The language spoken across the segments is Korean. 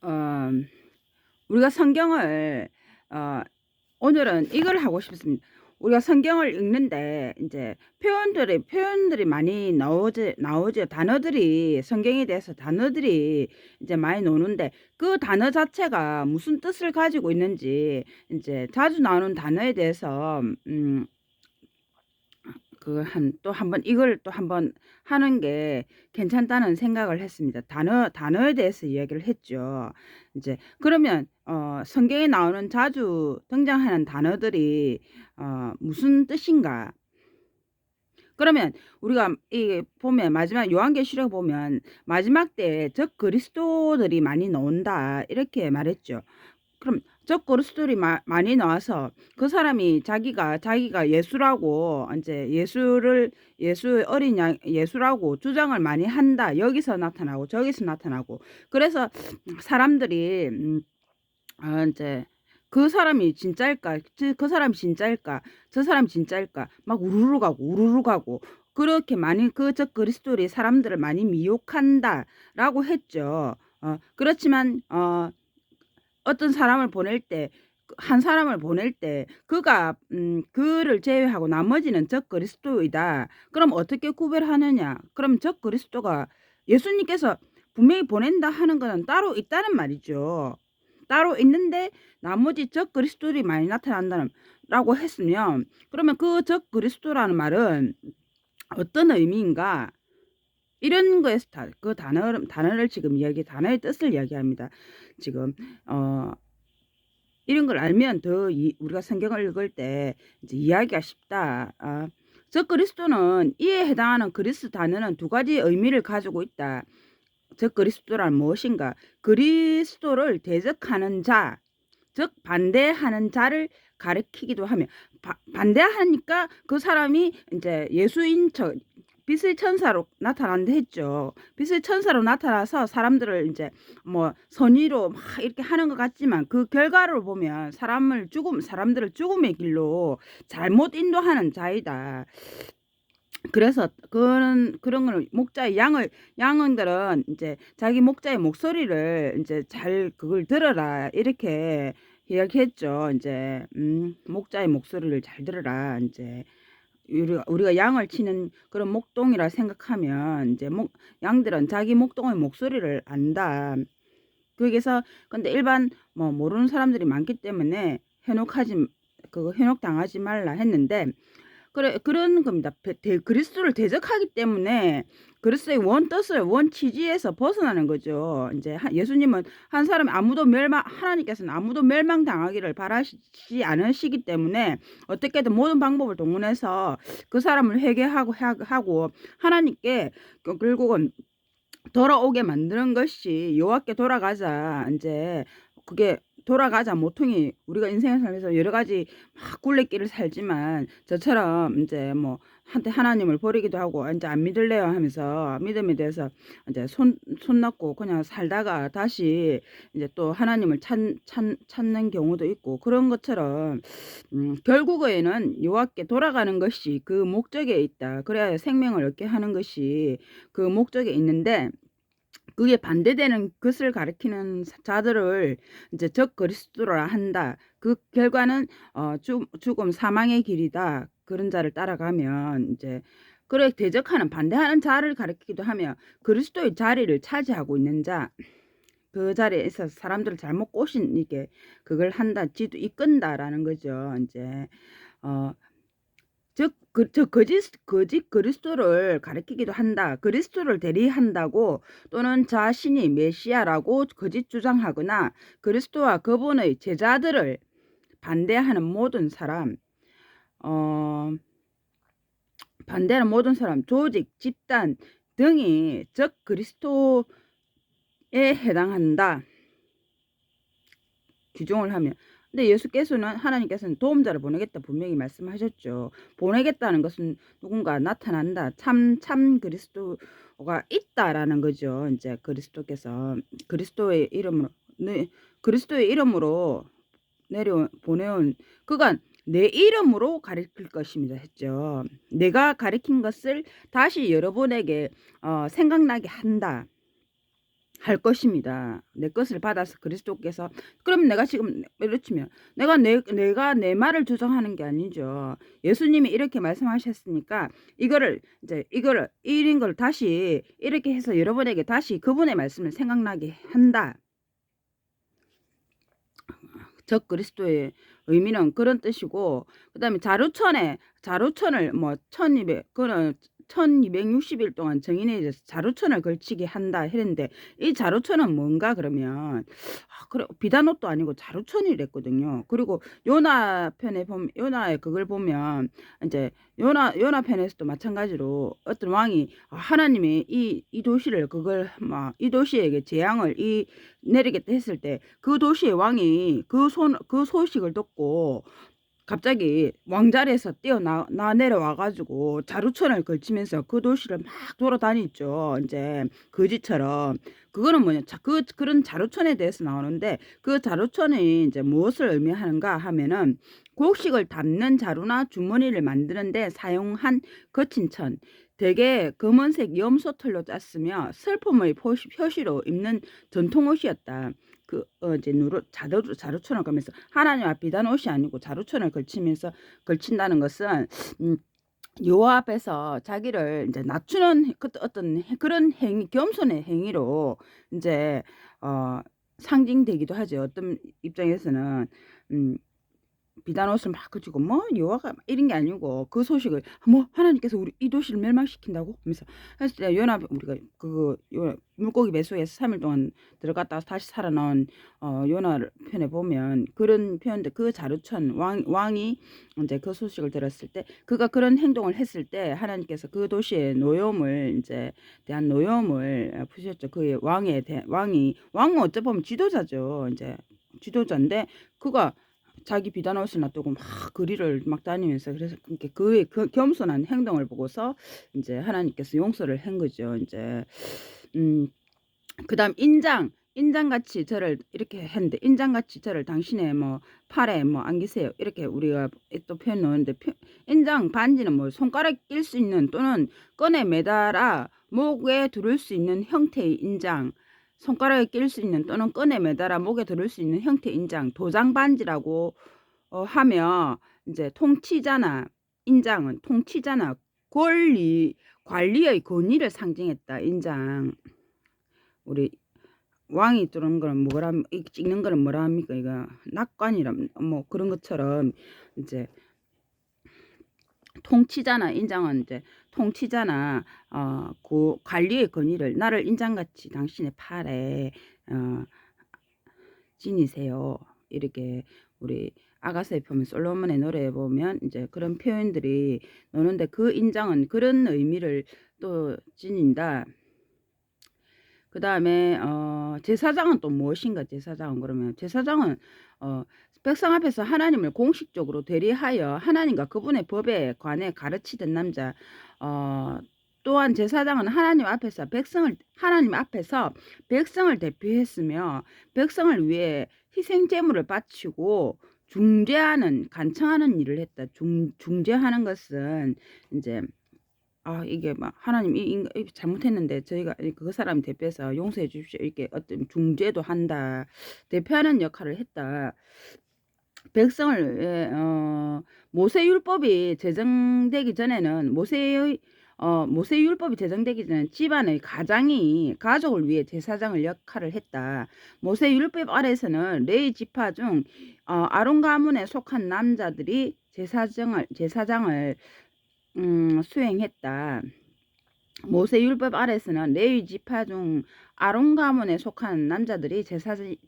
어 우리가 성경을 어 오늘은 이걸 하고 싶습니다. 우리가 성경을 읽는데 이제 표현들이 많이 나오죠. 단어들이 성경에 대해서 단어들이 이제 많이 나오는데 그 단어 자체가 무슨 뜻을 가지고 있는지 이제 자주 나오는 단어에 대해서 그 한 또 한번 이걸 또 한번 하는 게 괜찮다는 생각을 했습니다. 단어에 대해서 이야기를 했죠. 이제 그러면 성경에 나오는 자주 등장하는 단어들이 무슨 뜻인가? 그러면 우리가 이 보면 마지막 요한계시록 보면 마지막 때에 적 그리스도들이 많이 나온다 이렇게 말했죠. 그럼 적 그리스도들이 많이 나와서 그 사람이 자기가 예수라고 인제 예수의 어린 양 예수라고 주장을 많이 한다. 여기서 나타나고 저기서 나타나고. 그래서 사람들이 인제 '그 사람이 진짜일까? 그 사람이 진짜일까? 저 사람이 진짜일까?' 막 우르르 가고 그렇게 많이 그 적 그리스도들이 사람들을 많이 미혹한다라고 했죠. 그렇지만 어떤 사람을 보낼 때 한 사람을 보낼 때 그가 그를 제외하고 나머지는 적 그리스도이다. 그럼 어떻게 구별하느냐? 그럼 적 그리스도가 예수님께서 분명히 보낸다 하는 거는 따로 있다는 말이죠. 따로 있는데 나머지 적 그리스도들이 많이 나타난다는 라고 했으면 그러면 그 적 그리스도라는 말은 어떤 의미인가? 이런 거에서 다 그 단어를 지금 단어의 뜻을 이야기합니다. 지금 어 이런 걸 알면 더 우리가 성경을 읽을 때 이제 이해하기가 쉽다. 저 그리스도는 이에 해당하는 그리스 단어는 두 가지 의미를 가지고 있다. 저 그리스도란 무엇인가? 그리스도를 대적하는 자, 즉 반대하는 자를 가리키기도 하며 반대하니까 그 사람이 이제 예수인 척 빛의 천사로 나타난다 했죠. 빛의 천사로 나타나서 사람들을 이제 뭐 선의로 막 이렇게 하는 것 같지만 그 결과를 보면 사람들을 죽음의 길로 잘못 인도하는 자이다. 그래서 그런 거는 목자의 양들은 인제 자기 목자의 목소리를 인제 "잘 그걸 들어라." 이렇게 이야기했죠. 인제 "목자의 목소리를 잘 들어라." 인제 우리가 양을 치는 그런 목동이라 생각하면 인제 양들은 자기 목동의 목소리를 안다. 거기서 근데 일반 뭐 모르는 사람들이 많기 때문에 현혹당하지 말라 했는데 그런 겁니다. 그리스도를 대적하기 때문에 그리스도의 원 뜻을 원 취지에서 벗어나는 거죠. 인제 예수님은 한 사람이 하나님께서는 아무도 멸망당하기를 바라시지 않으시기 때문에 어떻게든 모든 방법을 동원해서 그 사람을 회개하고 하고 하나님께 결국은 돌아오게 만드는 것이 여호와께 돌아가자 인제 그게 돌아가자 모퉁이 우리가 인생을 살면서 여러 가지 막 굴레길을 살지만 저처럼 인제 뭐 한때 하나님을 버리기도 하고 인제 "안 믿을래요." 하면서 믿음에 대해서 인제 손 놓고 그냥 살다가 다시 인제 또 하나님을 찾는 경우도 있고 그런 것처럼 결국에는 여호와께 돌아가는 것이 그 목적에 있다. 그래야 생명을 얻게 하는 것이 그 목적에 있는데 그게 반대되는 것을 가리키는 자들을 이제 적 그리스도라 한다. 그 결과는 죽음 사망의 길이다. 그런 자를 따라가면 이제 그래 대적하는 반대하는 자를 가리키기도 하며 그리스도의 자리를 차지하고 있는 자 그 자리에 있어서 사람들을 잘못 꼬신 이게 그걸 한다. 이끈다라는 거죠. 인제 어 즉 거짓 그리스도를 가리키기도 한다. 그리스도를 대리한다고 또는 자신이 메시아라고 거짓 주장하거나 그리스도와 그분의 제자들을 반대하는 모든 사람 어 조직, 집단 등이 적 그리스도에 해당한다. 규정을 하면. 근데 하나님께서는 도움자를 보내겠다 분명히 말씀하셨죠. 보내겠다는 것은 누군가 나타난다. 참 그리스도가 있다라는 거죠. 인제 그리스도의 이름으로 네 그리스도의 이름으로 보내온 그가 내 이름으로 가리킬 것입니다 했죠. 내가 가리킨 것을 다시 여러분에게 생각나게 할 것입니다. 내 것을 받아서 그리스도께서 그러면 내가 지금 예를 치면 내가 내 말을 주장하는 게 아니죠. 예수님이 이렇게 말씀하셨으니까 이거를 이런 걸 다시 이렇게 해서 여러분에게 다시 그분의 말씀을 생각나게 한다. 적 그리스도의 의미는 그런 뜻이고, 그다음에 자루천을 뭐 1200 그는 1260일 동안 정인에 이제 자루천을 걸치게 한다 했는데, 이 자루천은 뭔가 그러면 그래 비단옷도 아니고 자루천이랬거든요. 그리고 요나 편에 보면 요나의 그걸 보면 이제 요나 편에서도 마찬가지로 어떤 왕이 하나님이 이 도시를 그걸 막 이 도시에게 재앙을 내리겠다 했을 때 그 도시의 왕이 그 소식을 듣고 갑자기 왕자리에서 뛰어나 내려와 가지고 자루천을 걸치면서 그 도시를 막 돌아다녔죠. 인제 거지처럼. 그거는 뭐냐 그런 자루천에 대해서 나오는데, 그 자루천이 인제 무엇을 의미하는가 하면은 곡식을 담는 자루나 주머니를 만드는 데 사용한 거친 천, 대개 검은색 염소털로 짰으며 슬픔의 표시로 입는 전통 옷이었다. 이제 자루천을 걸면서 하나님 앞 비단 옷이 아니고 자루천을 걸친다는 것은 여호와 앞에서 자기를 이제 낮추는 어떤 그런 행위, 겸손의 행위로 이제 상징되기도 하죠. 어떤 입장에서는 비단 옷을 막 그치고 뭐 여호와가 이런 게 아니고, 그 소식을 뭐 하나님께서 우리 이 도시를 멸망시킨다고 하면서 했을 때 우리가 물고기 배속에서 3일 동안 들어갔다가 다시 살아나온 요나 편에 보면 그런 표현들, 그 자루천 왕이 이제 그 소식을 들었을 때 그가 그런 행동을 했을 때 하나님께서 그 도시의 노여움을 이제 대한 노여움을 푸셨죠. 그의 왕은 어찌 보면 지도자죠. 이제 지도자인데 그가 자기 비단 옷을 놔두고 막 거리를 막 다니면서, 그래서 그의 그 겸손한 행동을 보고서 인제 하나님께서 용서를 한 거죠. 인제 그다음 인장같이 저를 이렇게 했는데, 인장같이 저를 당신의 뭐 팔에 뭐 안기세요. 이렇게 우리가 또 표현 넣었는데, 인장 반지는 뭐 손가락에 낄 수 있는 또는 끈에 매달아 목에 두를 수 있는 형태의 인장, 손가락에 낄 수 있는 또는 끈에 매달아 목에 두를 수 있는 형태의 인장, 도장 반지라고 하며 이제 통치자나, 인장은 통치자나 관리의 권위를 상징했다. 인장. 우리 왕이 뚫은 거는 뭐라 찍는 거는 뭐라 합니까? 이거 낙관이라 뭐 그런 것처럼 이제 통치자나, 인장은 이제 통치자나 그 관리의 권위를 나를 인장같이 당신의 팔에 지니세요. 이렇게 우리 아가서에 보면 솔로몬의 노래에 보면 이제 그런 표현들이 나오는데, 그 인장은 그런 의미를 또 지닌다. 그다음에 제사장은 또 무엇인가? 제사장은 그러면 제사장은 백성 앞에서 하나님을 공식적으로 대리하여 하나님과 그분의 법에 관해 가르치던 남자. 또한 제사장은 하나님 앞에서 백성을 대표했으며 백성을 위해 희생 제물을 바치고 간청하는 일을 했다. 중재하는 것은 이제 이게 막 하나님 잘못했는데 저희가 그 사람 대표해서 용서해 주십시오. 이렇게 어떤 중재도 한다. 대표하는 역할을 했다. 백성을 모세율법이 제정되기 전에는 모세율법이 제정되기 전에 집안의 가족을 위해 제사장을 역할을 했다. 모세율법 아래에서는 레위 지파 중 아론 가문에 속한 남자들이 제사장을 수행했다. 모세율법 아래서는 레위 지파 중 아론 가문에 속한 남자들이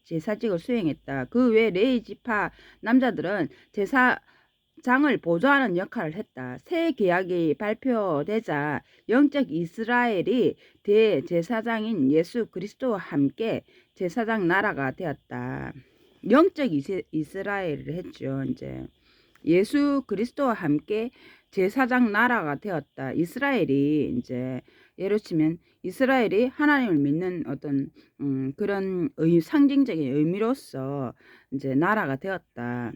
제사직을 수행했다. 그 외 레위 지파 남자들은 제사장을 보좌하는 역할을 했다. 새 계약이 발표되자 영적 이스라엘이 대제사장인 예수 그리스도와 함께 제사장 나라가 되었다. 영적 이스라엘을 했죠. 이제 예수 그리스도와 함께 제사장 나라가 되었다. 이스라엘이 이제 예를 치면 이스라엘이 하나님을 믿는 어떤 그런 상징적인 의미로서 이제 나라가 되었다.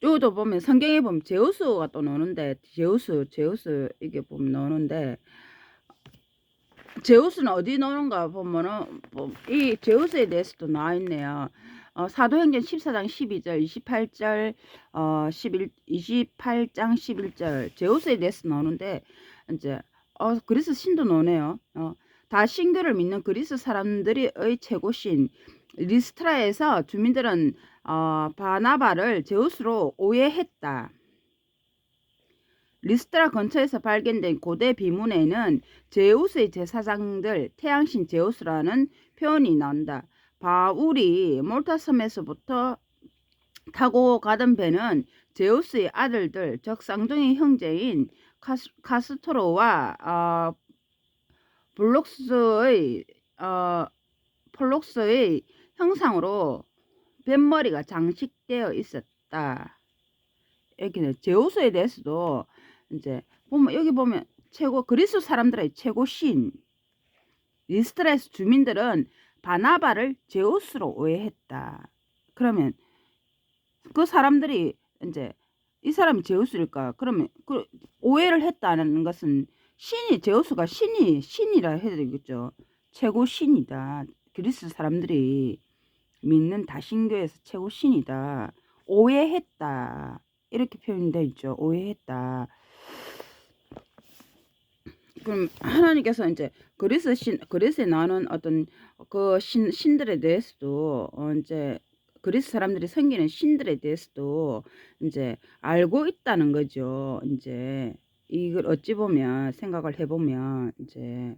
여기도 보면 성경에 보면 제우스가 또 나오는데 제우스 이게 보면 나오는데 제우스는 어디 나오는가 보면은 이 제우스에 대해서도 나와 있네요. 사도행전 14장 12절, 28절, 28장 11절 제우스에 대해서 나오는데 이제 그리스 신도 나오네요. 다 신교를 믿는 그리스 사람들의 최고 신 리스트라에서 주민들은 바나바를 제우스로 오해했다. 리스트라 근처에서 발견된 고대 비문에는 제우스의 제사장들, 태양신 제우스라는 표현이 나온다. 바울이 몰타 섬에서부터 타고 가던 배는 제우스의 아들들, 즉 쌍둥이 형제인 카스토로와 폴록스의 형상으로 뱃머리가 장식되어 있었다. 여기는 제우스에 대해서도 이제 보면 여기 보면 그리스 사람들의 최고 신 리스트라에서 주민들은 바나바를 제우스로 오해했다. 그러면 그 사람들이 이제 이 사람이 제우스일까? 그러면 그 오해를 했다는 것은 제우스가 신이라 해야 되겠죠. 최고 신이다. 그리스 사람들이 믿는 다신교에서 최고 신이다. 오해했다. 이렇게 표현되어 있죠. 오해했다. 그럼 하나님께서 이제 그리스에 나오는 어떤 그 신들에 대해서도 이제 그리스 사람들이 섬기는 신들에 대해서도 이제 알고 있다는 거죠. 이제 이걸 어찌 보면 생각을 해보면 이제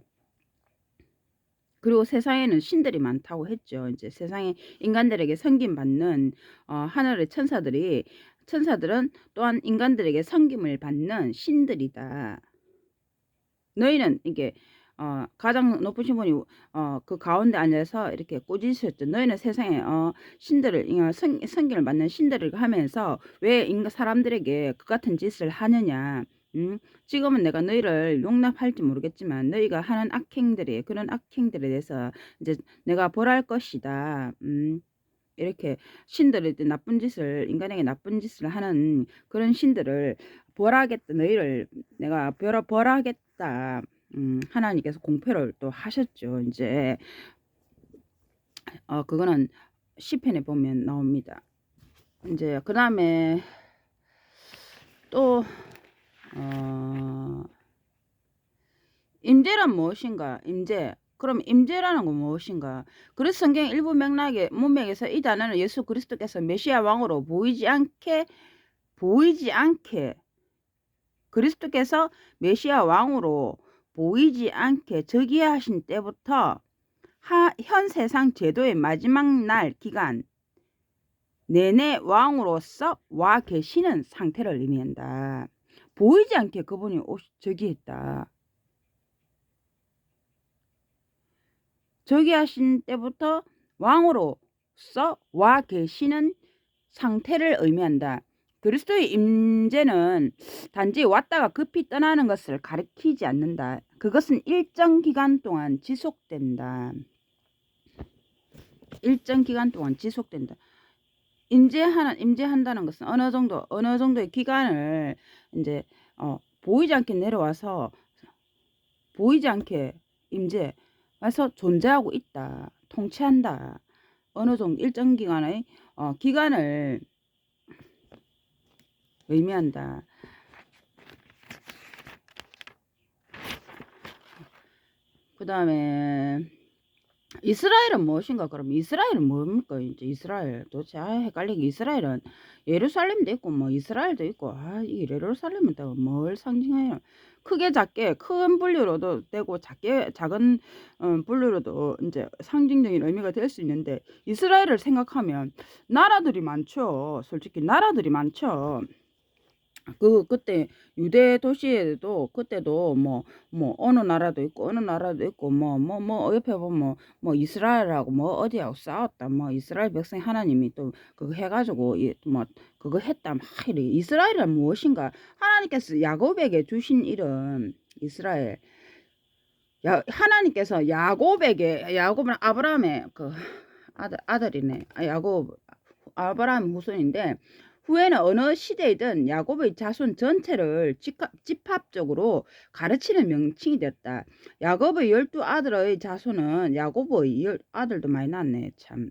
그리고 세상에는 신들이 많다고 했죠. 이제 세상에 인간들에게 섬김받는 하늘의 천사들은 또한 인간들에게 섬김을 받는 신들이다. 너희는 이게 가장 높으신 분이 그 가운데 앉아서 이렇게 꾸짖으셨죠. 너희는 세상에 신들을 섬김을 받는 신들을 하면서 왜 사람들에게 그 같은 짓을 하느냐. 지금은 내가 너희를 용납할지 모르겠지만 너희가 하는 그런 악행들에 대해서 이제 내가 벌할 것이다. 이렇게 신들이 인간에게 나쁜 짓을 하는 그런 신들을 벌하겠다. 너희를 내가 벌하겠다. 하나님께서 공표를 또 하셨죠. 이제 그거는 시편에 보면 나옵니다. 이제 그 다음에 또 임재란 무엇인가? 임재. 그럼 임재라는 건 무엇인가? 그래서 성경 일부 문맥에서 이 단어는 예수 그리스도께서 메시아 왕으로 보이지 않게 그리스도께서 메시아 왕으로 보이지 않게 즉위하신 때부터 현 세상 제도의 마지막 날 기간 내내 왕으로서 와 계시는 상태를 의미한다. 보이지 않게 그분이 즉위했다. 즉위하신 때부터 왕으로서 와 계시는 상태를 의미한다. 그리스도의 임재는 단지 왔다가 급히 떠나는 것을 가리키지 않는다. 그것은 일정 기간 동안 지속된다. 일정 기간 동안 지속된다. 임재한다는 것은 어느 정도의 기간을 이제 보이지 않게 내려와서 보이지 않게 임재해서 존재하고 있다. 통치한다. 어느 정도 일정 기간의 기간을 의미한다. 그 다음에 이스라엘은 무엇인가? 그럼 이스라엘은 뭡니까? 이제 이스라엘 도대체 헷갈리게 이스라엘은 예루살렘도 있고 뭐 이스라엘도 있고 이 예루살렘은 또 뭘 상징해요? 크게 작게 큰 분류로도 되고 작은 분류로도 이제 상징적인 의미가 될 수 있는데 이스라엘을 생각하면 나라들이 많죠. 솔직히 나라들이 많죠. 그때 유대 도시에도 그때도 어느 나라도 있고 옆에 보면 뭐 이스라엘하고 어디하고 싸웠다 이스라엘 백성 하나님이 또 그거 해가지고 그거 했다 이래. 이스라엘은 무엇인가? 하나님께서 야곱에게 주신 이름 이스라엘. 하나님께서 야곱은 아브라함의 그 아들이네. 아브라함 후손인데 후에는 어느 시대이든 야곱의 자손 전체를 집합적으로 가르치는 명칭이 되었다. 야곱의 12아들의 자손은 야곱의 아들도 많이 낳네. 참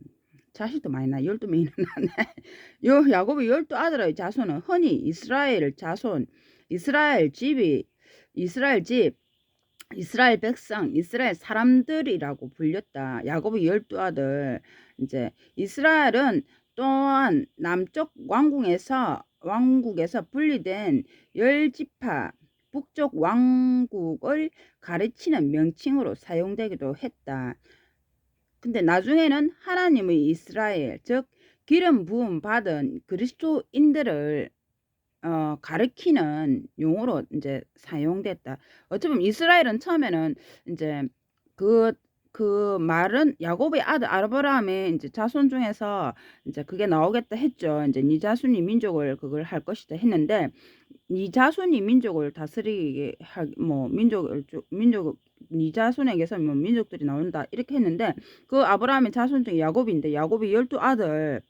자식도 많이 낳아. 12명이나 낳네. 야곱의 12아들의 자손은 흔히 이스라엘 자손, 이스라엘 집, 이스라엘 백성, 이스라엘 사람들이라고 불렸다. 야곱의 12아들. 이제 이스라엘은 또한 남쪽 왕국에서 분리된 10지파 북쪽 왕국을 가르치는 명칭으로 사용되기도 했다. 근데 나중에는 하나님의 이스라엘, 즉 기름 부음 받은 그리스도인들을 가리키는 용어로 이제 사용됐다. 어찌 보면 이스라엘은 처음에는 이제 그 말은 야곱의 아들 아브라함의 이제 자손 중에서 이제 그게 나오겠다 했죠. 이제 네 자손이 민족을 그걸 할 것이다 했는데 네 자손이 민족을 다스리게 민족 네 자손에게서 뭐 민족들이 나온다 이렇게 했는데 그 아브라함의 자손 중에 야곱인데 야곱이 12아들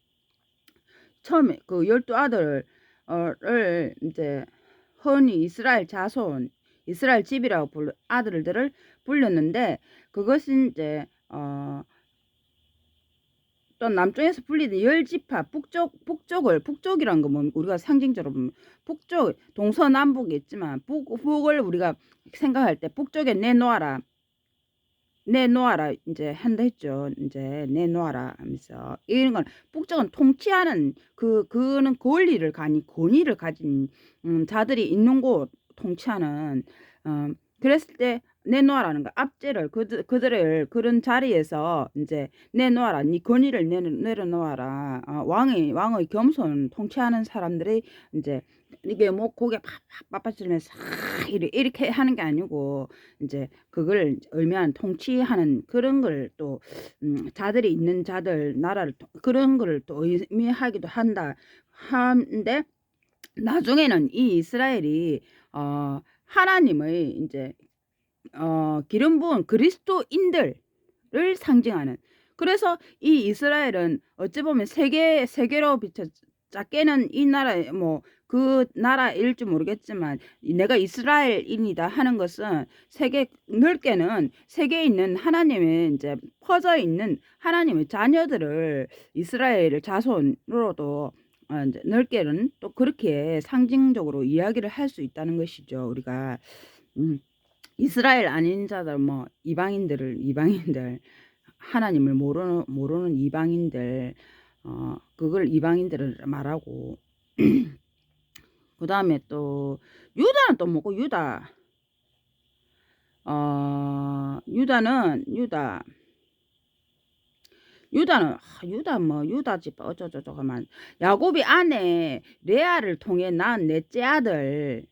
처음에 그 12아들을 이제 흔히 이스라엘 자손, 이스라엘 집이라고 아들들을 불렸는데 그것은 이제 또 남쪽에서 분리된 10지파 북쪽이란 거 뭐 우리가 상징적으로 보면 북쪽 동서남북이 있지만 북을 우리가 생각할 때 북쪽에 내놓아라 이제 한다 했죠. 이제 내놓아라 하면서 이런 건 북쪽은 통치하는 그는 권위를 가진 자들이 있는 곳 통치하는 그랬을 때 내놓아라는 거 압제를 그들을 그런 자리에서 이제 내놓아라 네 권위를 내려놓아라 왕의 겸손 통치하는 사람들이 이제 이게 뭐 고개 팍팍 이렇게 하는 게 아니고 이제 그걸 의미하는 통치하는 그런 걸 또 자들이 있는 자들 나라를 그런 걸 또 의미하기도 한다 하는데 나중에는 이 이스라엘이 하나님의 이제 기름 부은 그리스도인들을 상징하는 그래서 이 이스라엘은 어찌 보면 세계로 비춰 작게는 이 나라 뭐 그 나라일지 모르겠지만 내가 이스라엘인이다 하는 것은 넓게는 세계에 있는 하나님의 이제 퍼져 있는 하나님의 자녀들을 이스라엘 자손으로도 이제 넓게는 또 그렇게 상징적으로 이야기를 할 수 있다는 것이죠. 우리가 이스라엘 아닌 자들 뭐 이방인들 하나님을 모르는 이방인들 그걸 이방인들을 말하고 그 다음에 또 유다는 또 뭐고 유다는 유다 집 어쩌저쩌 하면 야곱이 아내 레아를 통해 낳은 넷째 아들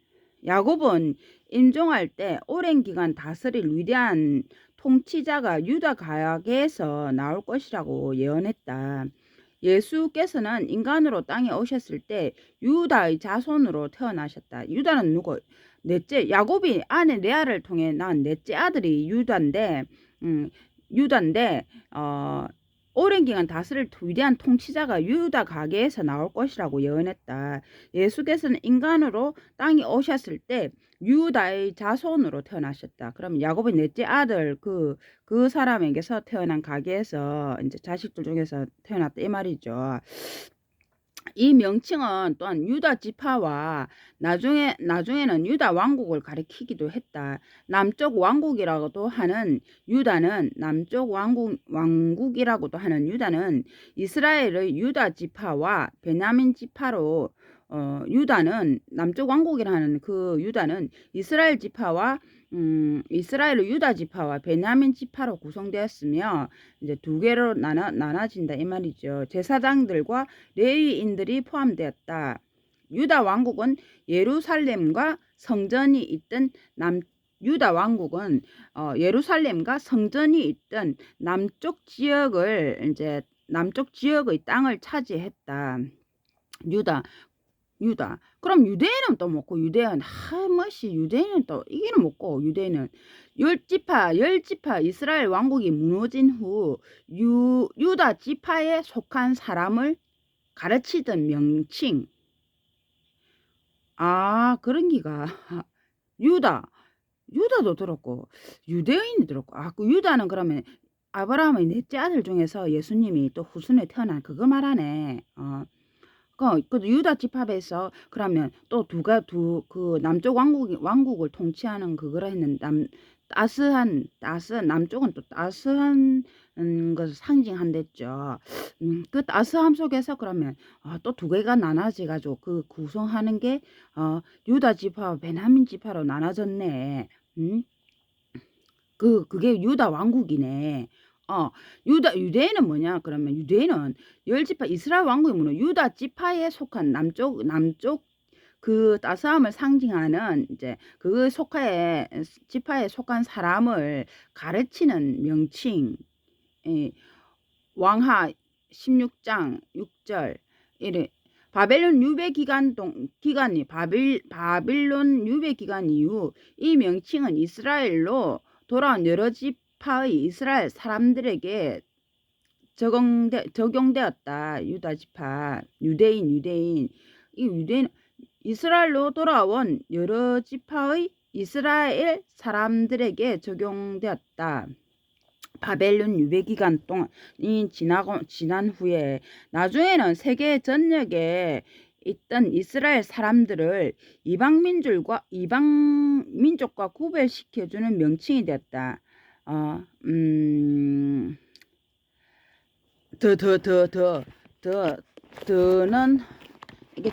야곱은 임종할 때 오랜 기간 다스릴 위대한 통치자가 유다 가게에서 나올 것이라고 예언했다. 예수께서는 인간으로 땅에 오셨을 때 유다의 자손으로 태어나셨다. 유다는 누구? 야곱이 아내 레아를 통해 낳은 넷째 아들이 유다인데 오랜 기간 다스릴 위대한 통치자가 유다 가게에서 나올 것이라고 예언했다. 예수께서는 인간으로 땅에 오셨을 때 유다의 자손으로 태어나셨다. 그럼 야곱의 넷째 아들 그 사람에게서 태어난 가게에서 이제 자식들 중에서 태어났다 이 말이죠. 이 명칭은 또한 유다 지파와 나중에는 유다 왕국을 가리키기도 했다. 남쪽 왕국이라고도 하는 유다는 왕국이라고도 하는 유다는 이스라엘의 유다 지파와 베냐민 지파로 유다는 남쪽 왕국이라는 그 유다는 이스라엘 지파와 이스라엘의 유다 지파와 베냐민 지파로 구성되었으며 이제 두 개로 나눠진다 이 말이죠. 제사장들과 레위인들이 포함되었다. 유다 왕국은 예루살렘과 성전이 있던 유다 왕국은 예루살렘과 성전이 있던 남쪽 지역의 땅을 차지했다. 유다. 그럼 유대인은 또 뭐고 유대인 유대인은 또 이게는 뭐고 유대인은 열지파 이스라엘 왕국이 무너진 후 유다 지파에 속한 사람을 가르치던 명칭 아 그런 기가 유다. 유다도 들었고 유대인이 들었고 아 그 유다는 그러면 아브라함의 넷째 아들 중에서 예수님이 또 후손에 태어난 그거 말하네. 그 유다 집합에서 그러면 또 두가 두 그 남쪽 왕국을 통치하는 그거라 했는데 따스한 남쪽은 또 따스한 것을 상징한댔죠. 그 따스함 속에서 그러면 또 두 개가 나눠져 가지고 그 구성하는 게 유다 지파와 베냐민 지파로 나눠졌네. 음. 그게 유다 왕국이네. 유대인은 뭐냐 그러면 유대인은 열 지파 이스라엘 왕국이 뭐냐 유다 지파에 속한 남쪽 그 따스함을 상징하는 이제 그 속하에 지파에 속한 사람을 가르치는 명칭. 예. 왕하 16장 6절 이래 바벨론 유배 기간이 바빌론 유배 기간 이후 이 명칭은 이스라엘로 돌아온 여러 지파의 이스라엘 사람들에게 적용되었다. 유다 지파, 유대인. 이 유대인 이스라엘로 돌아온 여러 지파의 이스라엘 사람들에게 적용되었다. 바벨론 유배 기간 동안이 지난 후에 나중에는 세계 전역에 있던 이스라엘 사람들을 이방 민족과 구별시켜주는 명칭이 되었다. 더는 이게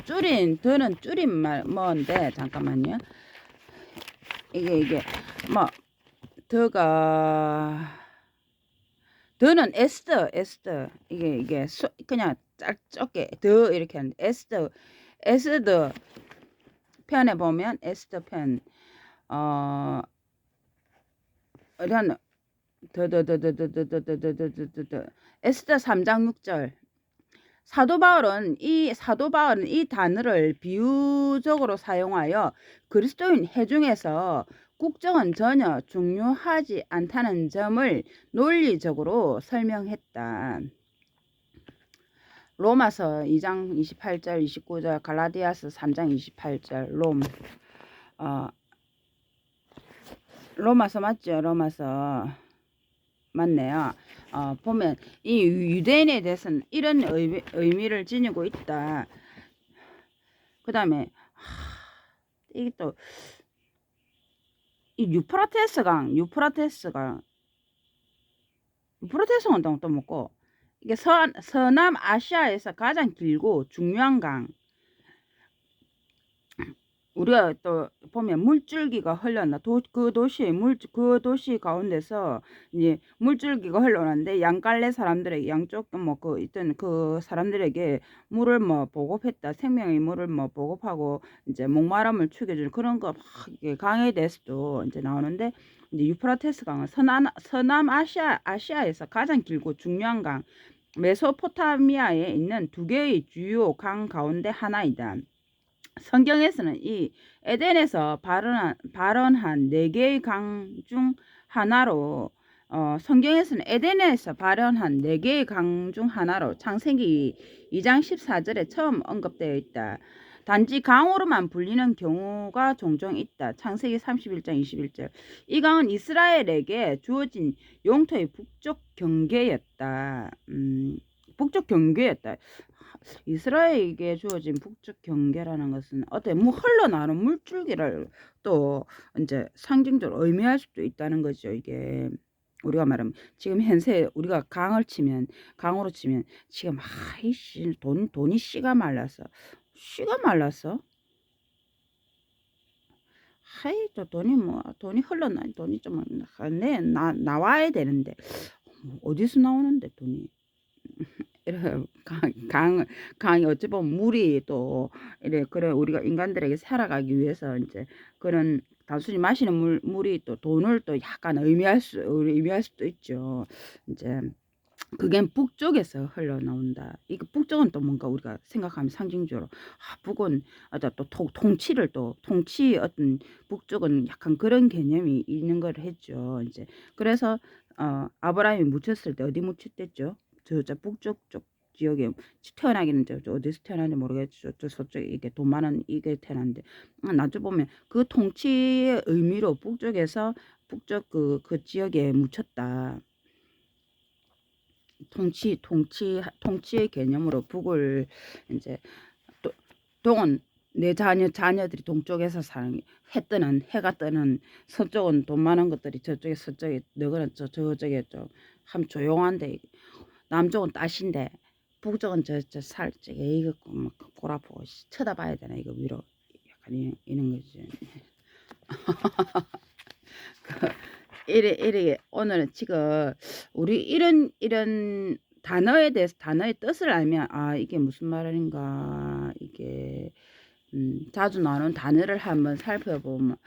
더는 줄임말 뭔데 잠깐만요. 이게 뭐 더는 에스더 이게 그냥 짧게 더 이렇게 하는데 에스더 편에 보면 에스더 편 이런 에스더 3장 6절 사도 바울은 이 단어를 비유적으로 사용하여 그리스도인 회중에서 국정은 전혀 중요하지 않다는 점을 논리적으로 설명했다. 로마서 2장 28절 29절 갈라디아서 3장 28절 로마서 맞죠? 로마서 맞네요. 보면 이 유대인에 대해서는 이런 의미를 지니고 있다. 그 다음에 이게 또 이 유프라테스강 또 먹고 이게 서남 아시아에서 가장 길고 중요한 강. 우리가 또 보면 물줄기가 흘러나 그 도시 가운데서 이제 물줄기가 흘러나는데 양갈래 사람들에게 양쪽 그 있던 그 사람들에게 물을 보급했다. 생명의 물을 보급하고 이제 목마름을 축여주는 그런 거 막 강에 대해서도 이제 나오는데 이제 유프라테스 강은 서남 아시아에서 가장 길고 중요한 강 메소포타미아에 있는 두 개의 주요 강 가운데 하나이다. 성경에서는 이 에덴에서 발언한 네 개의 강 중 하나로 성경에서는 에덴에서 발현한 네 개의 강 중 하나로 창세기 2장 14절에 처음 언급되어 있다. 단지 강으로만 불리는 경우가 종종 있다. 창세기 31장 21절. 이 강은 이스라엘에게 주어진 영토의 북쪽 경계였다. 이스라엘에게 주어진 북쪽 경계라는 것은 어떤 흘러나오는 물줄기를 또 이제 상징적으로 의미할 수도 있다는 거죠. 이게 우리가 말하면 지금 현재 우리가 강으로 치면 지금 아이씨 돈이 씨가 말랐어. 하이 또 돈이 흘러나 돈이 좀 나와야 되는데 어디서 나오는데 돈이 이래 강이 어찌 보면 물이 또 이래 그래 우리가 인간들에게 살아가기 위해서 이제 그런 단순히 마시는 물이 또 돈을 또 약간 의미할 수도 있죠. 이제 그게 북쪽에서 흘러나온다. 이거 북쪽은 또 뭔가 우리가 생각하면 상징적으로 북은 또 통치 어떤 북쪽은 약간 그런 개념이 있는 걸 했죠. 이제 그래서 아브라함이 묻혔을 때 어디 묻혔댔죠? 저 북쪽 쪽 지역에 태어나기는 저 어디서 태어났는지 모르겠죠. 저 서쪽에 이게 돈 많은 이게 태어났는데 나중 보면 그 통치의 의미로 북쪽에서 북쪽 그 지역에 묻혔다. 통치의 개념으로 북을 이제 또 동은 내 자녀들이 동쪽에서 사는 해가 뜨는 서쪽은 돈 많은 것들이 저쪽에 서쪽에 너거는 저쪽에 참 조용한데 남쪽은 따신데 북쪽은 저 살짝 이거 막 골아보고 쳐다봐야 되나 이거 위로 약간 이런 거지. 이래 오늘은 지금 우리 이런 단어에 대해서 단어의 뜻을 알면 이게 무슨 말인가 이게 자주 나오는 단어를 한번 살펴보면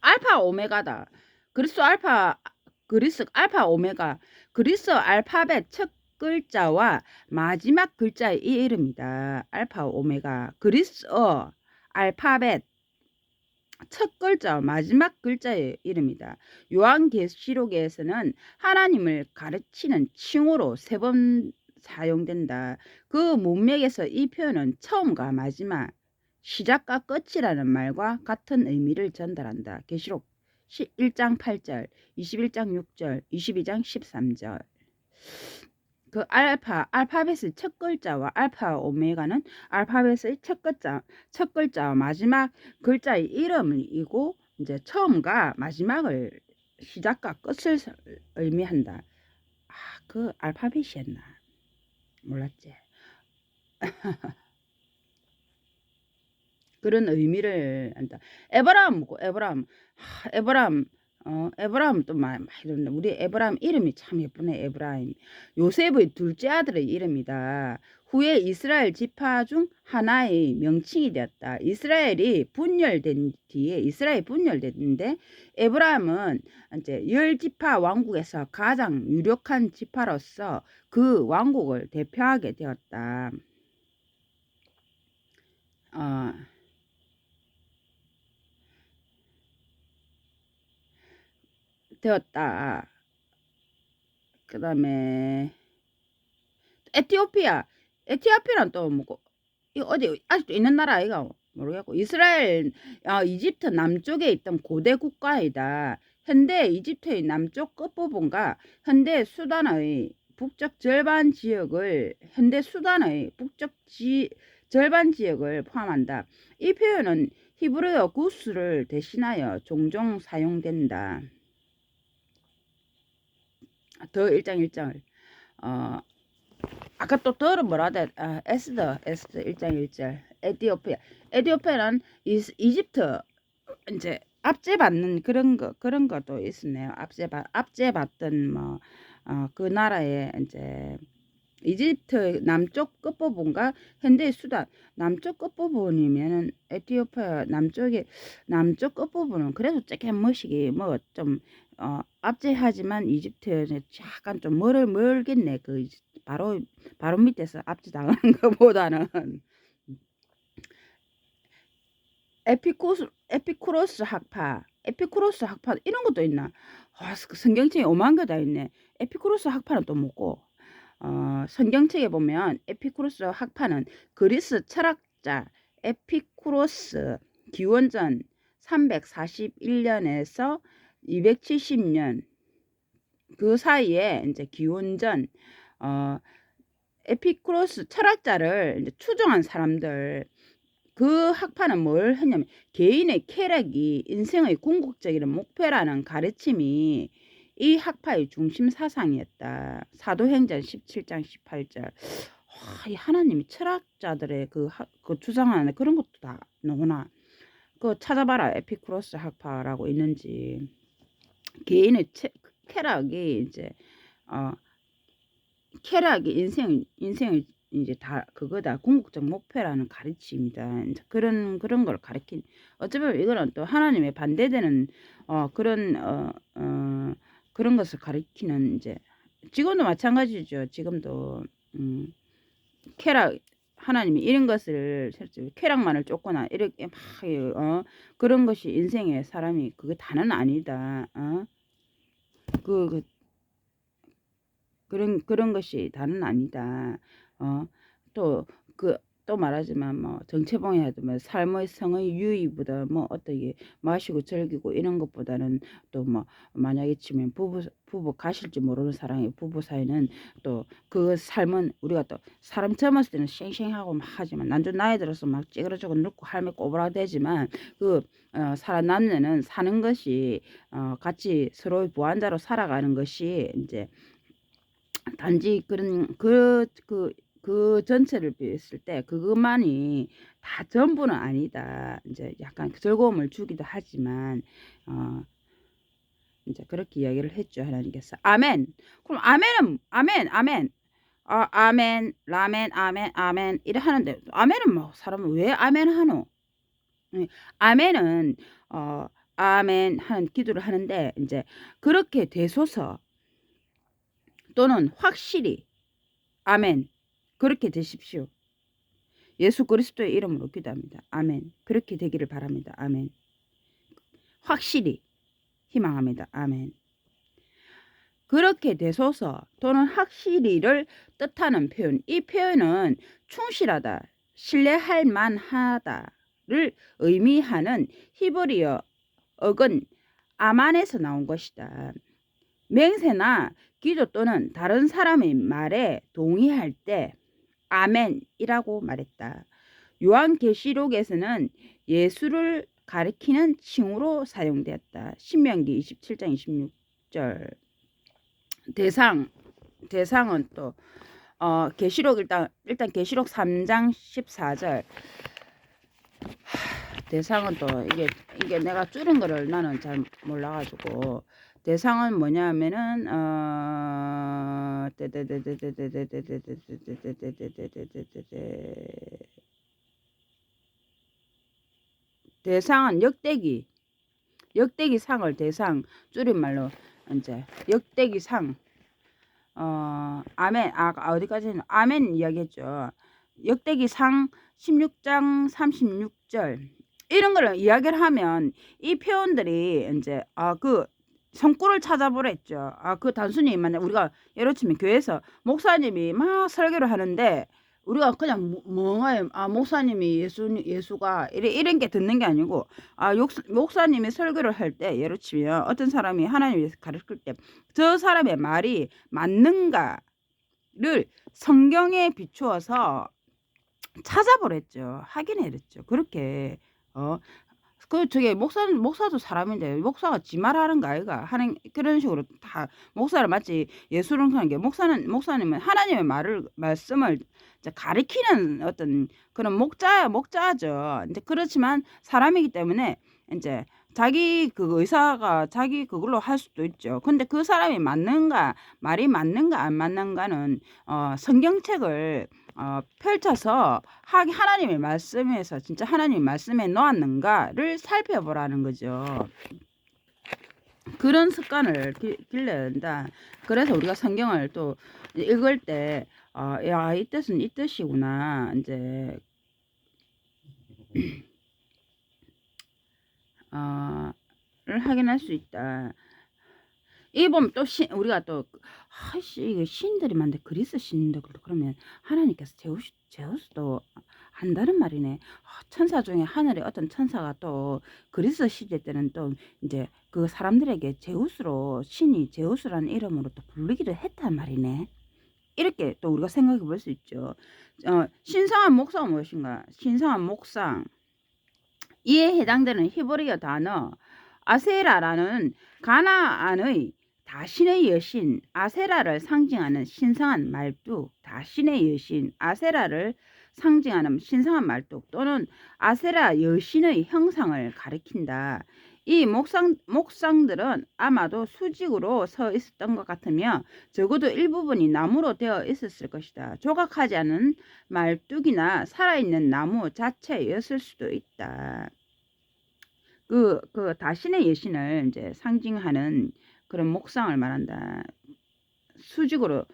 알파 오메가다. 그리스 알파 오메가 그리스 알파벳 첫 글자와 마지막 글자의 이름이다. 알파 오메가 그리스어 알파벳 첫 글자 마지막 글자의 이름이다. 요한계시록에서는 하나님을 가르치는 칭호로 3번 사용된다. 그 문맥에서 이 표현은 처음과 마지막, 시작과 끝이라는 말과 같은 의미를 전달한다. 계시록 1장 8절, 21장 6절, 22장 13절. 그 알파벳의 첫 글자와 알파 오메가는 알파벳의 첫 글자와 마지막 글자의 이름이고 이제 처음과 마지막을 시작과 끝을 의미한다. 그 알파벳이었나? 몰랐지. 그런 의미를 한다. 에브라함 에브라함 또 많이 들었네. 우리 에브라함 이름이 참 예쁘네. 에브라임. 요셉의 둘째 아들의 이름이다. 후에 이스라엘 지파 중 하나의 명칭이 되었다. 이스라엘이 분열됐는데 에브라함은 이제 10지파 왕국에서 가장 유력한 지파로서 그 왕국을 대표하게 되었다. 되었다. 그 다음에 에티오피아는 또 뭐고 어디 아직도 있는 나라 아이가 모르겠고 이스라엘 이집트 남쪽에 있던 고대 국가이다. 현대 이집트의 남쪽 끝부분과 현대 수단의 북쪽 절반 지역을 포함한다. 이 표현은 히브리어 구스를 대신하여 종종 사용된다. 더 1장 1장을 아까 또 더는 뭐라 하대? 에스더 1장 1절. 에티오피아는 이집트 이제 압제받는 그런 것도 있었네요. 압제받던 그 나라의 이제 이집트 남쪽 끝부분과 현대 수단 남쪽 끝부분이면은 에티오피아 남쪽 끝부분은 그래도 조금 멋이기 좀 압제하지만 이집트는 약간 좀 멀겠네. 그 바로 밑에서 압제당하는 것보다는 에피쿠로스 학파 이런 것도 있나? 성경책에 오만 개 다 있네. 에피쿠로스 학파는 또 뭐고? 성경책에 보면 에피쿠로스 학파는 그리스 철학자 에피쿠로스 기원전 341년에서 270년 그 사이에 이제 기원전 에피쿠로스 철학자를 이제 추종한 사람들 그 학파는 뭘 했냐면 개인의 쾌락이 인생의 궁극적인 목표라는 가르침이 이 학파의 중심 사상이었다. 사도행전 17장 18절. 이 하나님이 철학자들의 그 주장하는 그런 것도 다 너무나 그 찾아봐라. 에피쿠로스 학파라고 있는지. 개인의 쾌락이 이제 쾌락이 인생의 이제 다 그거다. 궁극적 목표라는 가르침이다. 그런 걸 가르친 어쩌면 이거는 또 하나님의 반대되는 그런 것을 가리키는 이제 지금도 마찬가지죠. 지금도 쾌락 하나님이 이런 것을 쾌락만을 쫓거나 이렇게 막 그런 것이 인생의 사람이 그게 다는 아니다. 그런 것이 다는 아니다. 또 그 또 말하지만 뭐 정체봉야도 뭐 삶의 성의 유의보다 뭐 어떻게 마시고 즐기고 이런 것보다는 또 뭐 만약에 치면 부부 가실지 모르는 사랑의 부부 사이는 또 그 삶은 우리가 또 사람 젊었을 때는 쌩쌩하고 막 하지만 나이 들어서 막 찌그러지고 늙고 할매 꼬부라되지만 그 살아남는 사는 것이 같이 서로의 보완자로 살아가는 것이 이제 단지 그런 그 전체를 비했을 때 그것만이 다 전부는 아니다. 이제 약간 즐거움을 주기도 하지만 이제 그렇게 이야기를 했죠. 하나님께서. 아멘. 그럼 아멘은 아멘. 아멘, 라멘, 아멘, 아멘 이래 하는데 아멘은 뭐 사람은 왜 아멘 하노? 아멘은 아멘 하는 기도를 하는데 이제 그렇게 되소서 또는 확실히 아멘 그렇게 되십시오. 예수 그리스도의 이름으로 기도합니다. 아멘. 그렇게 되기를 바랍니다. 아멘. 확실히 희망합니다. 아멘. 그렇게 되소서 또는 확실히를 뜻하는 표현. 이 표현은 충실하다, 신뢰할 만하다를 의미하는 히브리어 어근 아만에서 나온 것이다. 맹세나 기도 또는 다른 사람의 말에 동의할 때 아멘이라고 말했다. 요한계시록에서는 예수를 가리키는 칭호로 사용되었다. 신명기 27장 26절. 대상은 또 계시록 일단 계시록 3장 14절. 대상은 또 이게 내가 줄인 거를 나는 잘 몰라가지고 대상은 뭐냐면은 대상은 역대기 상을 대상 줄임말로 이제 역대기 상 아멘 어디까지는 아멘 이야기했죠. 역대기 상 16장 36절 이런 거를 이야기를 하면 이 표현들이 이제 그 성구를 찾아보랬죠. 그 단순히 만약 우리가 예를 치면 교회에서 목사님이 막 설교를 하는데 우리가 그냥 멍하게 목사님이 예수가 이런 게 듣는 게 아니고 목사님이 설교를 할 때 예를 치면 어떤 사람이 하나님을 가르칠 때 저 사람의 말이 맞는가를 성경에 비추어서 찾아보랬죠. 확인해랬죠. 그렇게 저게 목사도 사람인데 목사가 지 말하는 거 아이가 하는 그런 식으로 다 목사를 마치 예수를 하는 게 목사님은 하나님의 말씀을 가리키는 어떤 그런 목자죠. 이제 그렇지만 사람이기 때문에 이제 자기 그 의사가 자기 그걸로 할 수도 있죠. 근데 그 사람이 말이 맞는가 안 맞는가는 성경책을 펼쳐서 하나님의 말씀에서 진짜 하나님 말씀에 놓았는가를 살펴보라는 거죠. 그런 습관을 길러야 된다. 그래서 우리가 성경을 또 읽을 때 이 뜻은 이 뜻이구나 이제 를 확인할 수 있다. 이 보면 또 우리가 또 이게 신들이 많은데 그리스 신들 그러면 하나님께서 제우스도 한다는 말이네. 천사 중에 하늘의 어떤 천사가 또 그리스 시대 때는 또 이제 그 사람들에게 신이 제우스라는 이름으로 또 부르기를 했단 말이네. 이렇게 또 우리가 생각해 볼 수 있죠. 신성한 목상은 무엇인가? 신성한 목상. 이에 해당되는 히브리어 단어 아세라라는 가나안의 다신의 여신 아세라를 상징하는 신성한 말뚝, 다신의 여신 아세라를 상징하는 신성한 말뚝 또는 아세라 여신의 형상을 가리킨다. 이 목상들은 아마도 수직으로 서 있었던 것 같으며 적어도 일부분이 나무로 되어 있었을 것이다. 조각하지 않은 말뚝이나 살아있는 나무 자체였을 수도 있다. 그 다신의 여신을 이제 상징하는 그런 목상을 말한다. 수직으로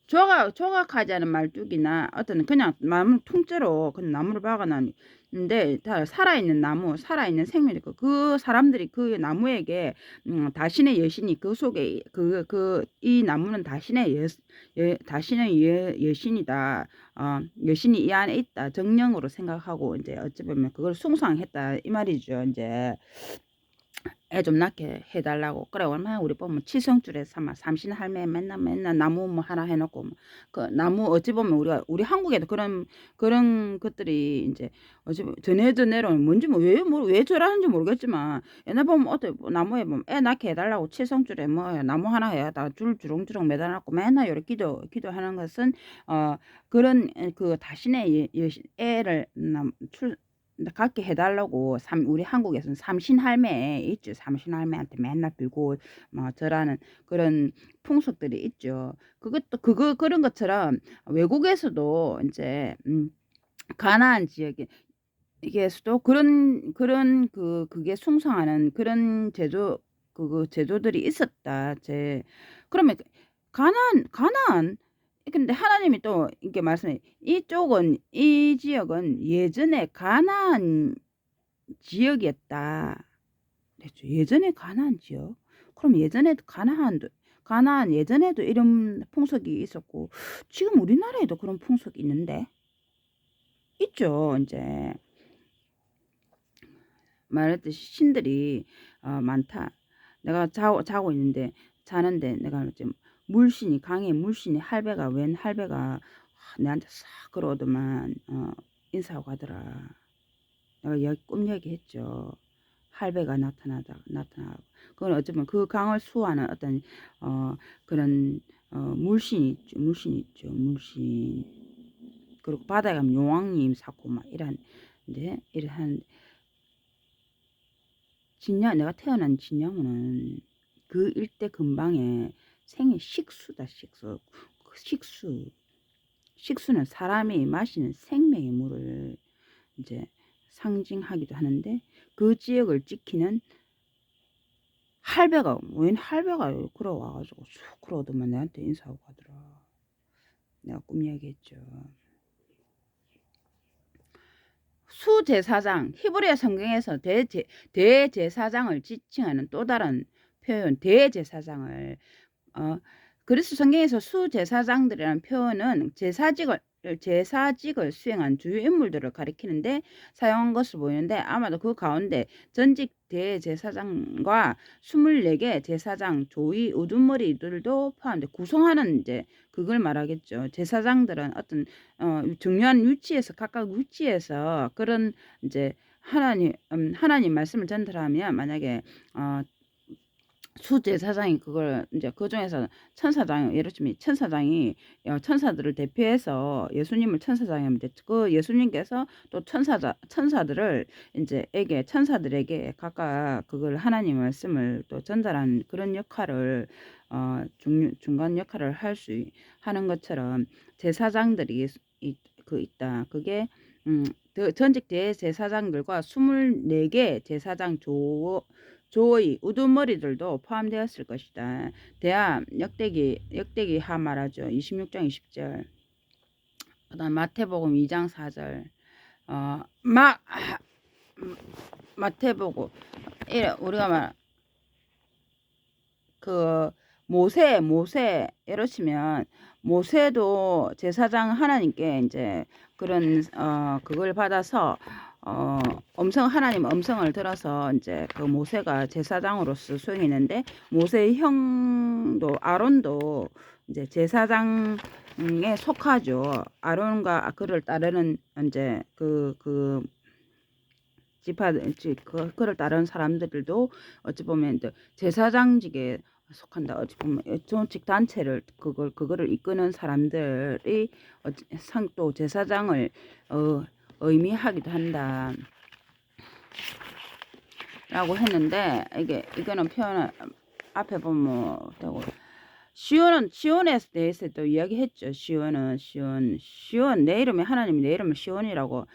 조각하지 않은 말뚝이나 어떤 그냥 나무 통째로 그냥 나무를 박아놨는데 다 살아있는 나무, 살아있는 생명이고 그 사람들이 그 나무에게 자신의 여신이 그 속에 이 나무는 자신의 여신이다. 여신이 이 안에 있다. 정령으로 생각하고 이제 어찌 보면 그걸 숭상했다 이 말이죠. 이제 애 좀 낳게 해달라고. 그래 얼마나 우리 보면 치성줄에 삼아 삼신 할매 맨날 나무 뭐 하나 해놓고 그 나무 어찌 보면 우리 한국에도 그런 것들이 이제 어찌 보면 전해전해로 뭔지 왜 저러는지 모르겠지만 옛날 보면 어때 뭐 나무에 보면 애 낳게 해달라고 치성줄에 뭐 나무 하나 해다 줄 주렁주렁 매달아놓고 맨날 이렇게 기도하는 것은 그런 그 자신의 애를 갖게 해달라고 우리 한국에서는 삼신할매 있죠. 삼신할매한테 맨날 빌고 뭐 절하는 그런 풍속들이 있죠. 그것도 그런 것처럼 외국에서도 이제 가나안 지역에서도 그런 그게 숭상하는 그런 제도들이 있었다. 그러면 가나안 근데 하나님이 또 이렇게 말씀해 이 지역은 예전에 가나안 지역이었다. 그랬죠. 예전에 가나안 지역? 그럼 예전에도 가나안 예전에도 이런 풍속이 있었고 지금 우리나라에도 그런 풍속이 있는데 있죠. 이제 말했듯이 신들이 많다. 내가 자고 있는데 자는데 내가 지금 강에 물신이 웬 할배가 내한테 싹 걸어오더만 인사하고 가더라. 내가 꿈 얘기했죠. 할배가 나타나고 그건 어쩌면 그 강을 수호하는 어떤 그런 물신이 있죠. 물신. 그리고 바다에 가면 용왕님 사고 막 이런 내가 태어난 진양은 그 일대 근방에 생애 식수다. 식수는 사람이 마시는 생명의 물을 이제 상징하기도 하는데 그 지역을 지키는 웬 할배가 걸어와가지고 쑥 걸어오더만 내한테 인사하고 가더라. 내가 꿈 얘기했죠. 수제사장, 히브리어 성경에서 대제사장을 지칭하는 또 다른 표현, 대제사장을 그리스 성경에서 수제사장들이라는 표현은 제사직을 수행한 주요 인물들을 가리키는데 사용한 것으로 보이는데 아마도 그 가운데 전직 대제사장과 24개 제사장, 조위, 우두머리들도 포함돼 구성하는 이제 그걸 말하겠죠. 제사장들은 어떤 중요한 각각 위치에서 그런 이제 하나님 말씀을 전달하면 만약에 수제사장이 그걸 이제 그 중에서 예를 들면 천사장이 천사들을 대표해서 예수님을 천사장이 하면 그 예수님께서 또 천사들을 천사들에게 각각 그걸 하나님 말씀을 또 전달하는 그런 역할을 중간 역할을 하는 것처럼 제사장들이 있다. 그게 전직 대제사장들과 24개 제사장 조의 우두머리들도 포함되었을 것이다. 대하 역대기 하 말하죠. 26장 20절. 그다음 마태복음 2장 4절. 마태복음 우리가 모세 이러시면 모세도 제사장 하나님께 이제 그런 그걸 받아서 하나님 음성을 들어서 이제 그 모세가 제사장으로서 수행했는데 모세의 형도 아론도 이제 제사장에 속하죠. 아론과 그를 따르는 이제 그를 따르는 사람들도 어찌 보면 제사장직에 속한다. 어찌 보면 정치 단체를 그거를 이끄는 사람들이 또 제사장을 의미하기도 한다. 라고 했는데 이거는 표현 앞에 보면 되고 시온에 대해서 또 이야기했죠. 시온 내 이름이 하나님이 내 이름을 시온이라고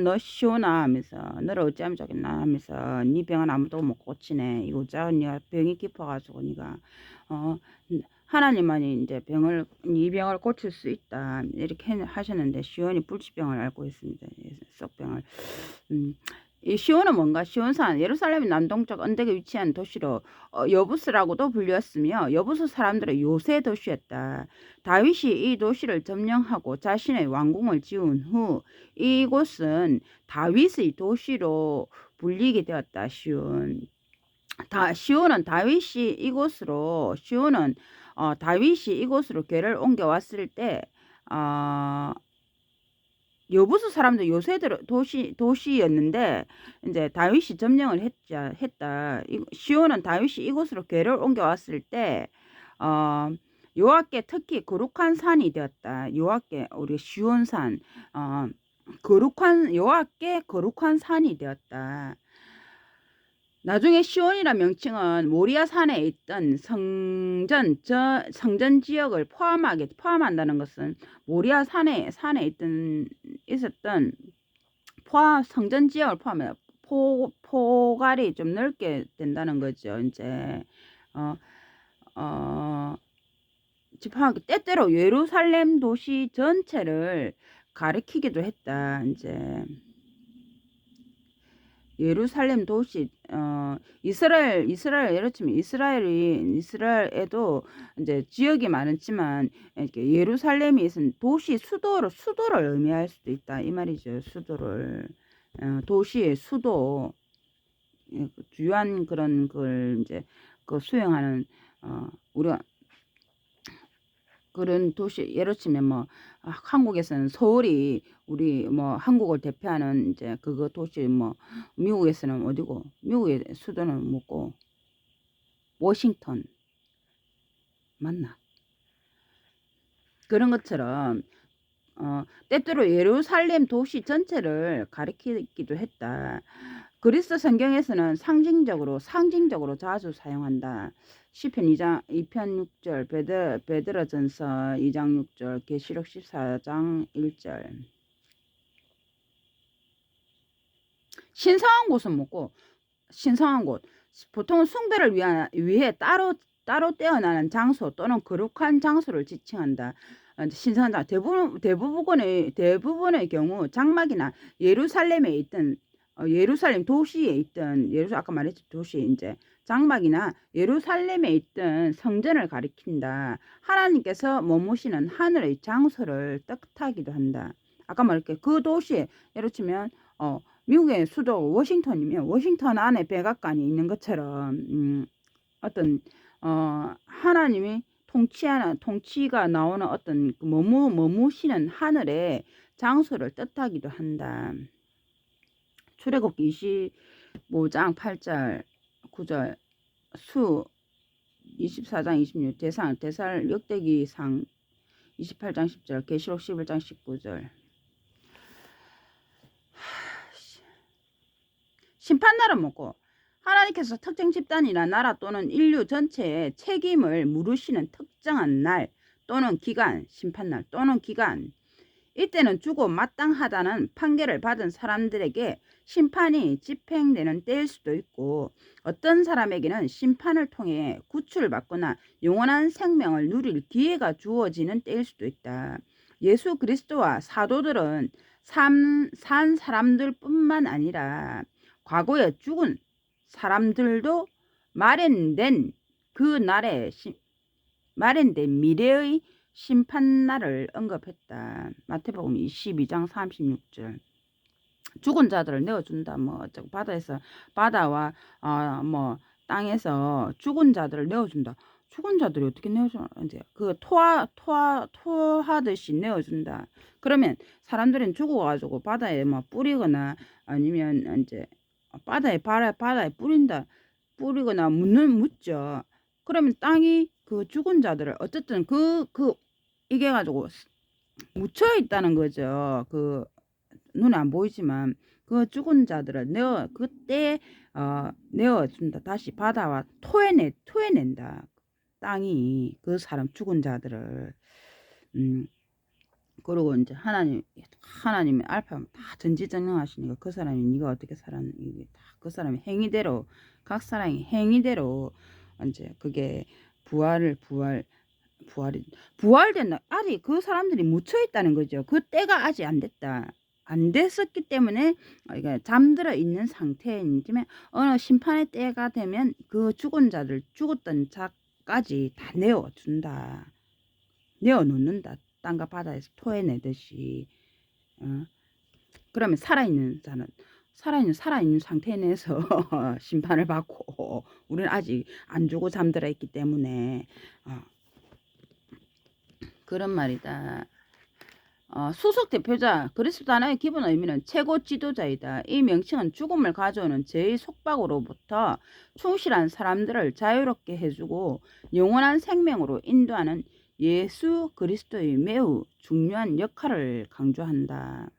너 시온아 하면서 너를 어찌하면 좋겠나 하면서 네 병은 아무도 못 고치네. 이거 네가 병이 깊어가지고 네가 하나님만이 이제 이 병을 고칠 수 있다 이렇게 하셨는데 시온이 불치병을 앓고 있습니다. 썩병을. 이 시온은 뭔가 시온산 예루살렘 남동쪽 언덕에 위치한 도시로 여부스라고도 불렸으며 여부스 사람들의 요새 도시였다. 다윗이 이 도시를 점령하고 자신의 왕궁을 지은 후 이곳은 다윗의 도시로 불리게 되었다. 시온은 다윗이 이곳으로 궤를 옮겨왔을 때 여부수 사람들 요새들 도시였는데 이제 다윗이 점령을 했다. 시온은 다윗이 이곳으로 궤를 옮겨왔을 때 여호와께 특히 거룩한 산이 되었다. 여호와께 우리 시온산 여호와께 거룩한 산이 되었다. 나중에 시온이란 명칭은 모리아 산에 있던 성전 지역을 포함한다는 것은 모리아 산에 있었던 성전 지역을 포함해요. 포갈이 좀 넓게 된다는 거죠. 이제 때때로 예루살렘 도시 전체를 가리키기도 했다. 이제 예루살렘 도시 이스라엘 예를 치면 이스라엘에도 이제 지역이 많지만 이렇게 예루살렘이 있은 도시 수도를 의미할 수도 있다 이 말이죠. 수도를 도시의 수도 주요한 그런 걸 이제 그 수행하는 우리가 그런 도시 예를 치면 뭐 한국에서는 서울이 우리 뭐 한국을 대표하는 이제 그거 도시 뭐 미국에서는 어디고 미국의 수도는 뭐고 워싱턴 맞나 그런 것처럼 때때로 예루살렘 도시 전체를 가리키기도 했다. 그리스 성경에서는 상징적으로 자주 사용한다. 시편 2편 6절, 베드로전서 2장 6절, 계시록 14장 1절. 신성한 곳은 뭐고? 신성한 곳. 보통은 숭배를 위해 따로 떼어나는 장소 또는 거룩한 장소를 지칭한다. 신성한 장 대부분의 경우 장막이나 예루살렘에 있던 예루살렘 도시에 있던 아까 말했죠 도시 이제 장막이나 예루살렘에 있던 성전을 가리킨다. 하나님께서 머무시는 하늘의 장소를 뜻하기도 한다. 아까 말했게 그 도시에 예를 치면 미국의 수도 워싱턴이면 워싱턴 안에 백악관이 있는 것처럼 어떤 하나님이 통치가 나오는 어떤 머무시는 하늘의 장소를 뜻하기도 한다. 출애굽기 25장 8절 9절 수 24장 26 대살 역대기상 28장 10절 계시록 11장 19절 심판날은 뭐고? 하나님께서 특정 집단이나 나라 또는 인류 전체의 책임을 물으시는 특정한 날 또는 기간, 심판날 또는 기간. 이때는 주고 마땅하다는 판결을 받은 사람들에게 심판이 집행되는 때일 수도 있고 어떤 사람에게는 심판을 통해 구출을 받거나 영원한 생명을 누릴 기회가 주어지는 때일 수도 있다. 예수 그리스도와 사도들은 산 사람들뿐만 아니라 과거에 죽은 사람들도 마련된 미래의 심판날을 언급했다. 마태복음 22장 36절. 죽은 자들을 내어준다. 뭐 바다와 뭐 땅에서 죽은 자들을 내어준다. 죽은 자들이 어떻게 내어주나? 이제 그 토하듯이 내어준다. 그러면 사람들은 죽어가지고 바다에 뭐 뿌리거나 아니면 이제 바다에 뿌리거나 묻죠. 그러면 땅이 그 죽은 자들을 어쨌든 이게 가지고 묻혀 있다는 거죠. 그 눈에 안 보이지만 그 죽은 자들을 그때 내어준다. 다시 바다와 토해낸다. 땅이 그 사람 죽은 자들을 그리고 이제 하나님의 알파 다 전지전능하시니까 그 사람이 네가 어떻게 살았는 이게 다 그 사람의 행위대로 각 사람의 행위대로 이제 그게 부활 부활된 날 아직 그 사람들이 묻혀 있다는 거죠. 그 때가 아직 안 됐다. 안 됐었기 때문에 이게 잠들어 있는 상태이지만 어느 심판의 때가 되면 그 죽었던 자까지 다 내어 준다. 내어 놓는다. 땅과 바다에서 토해내듯이. 그러면 살아있는 상태 내에서 심판을 받고 우리는 아직 안 죽고 잠들어 있기 때문에 그런 말이다. 수석 대표자 그리스도 단어의 기본 의미는 최고 지도자이다. 이 명칭은 죽음을 가져오는 죄의 속박으로부터 충실한 사람들을 자유롭게 해주고 영원한 생명으로 인도하는 예수 그리스도의 매우 중요한 역할을 강조한다.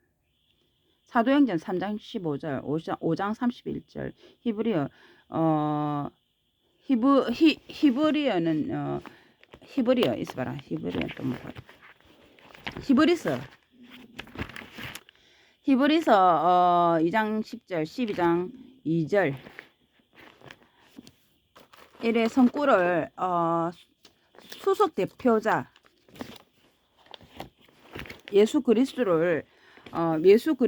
사도행전 3장 15절, 5장 31절, 히브리어 있어봐라. 히브리어 또 뭐가? 히브리서 2장 10절, 12장 2절 이래 성구를 수석 대표자 예수 그리스도를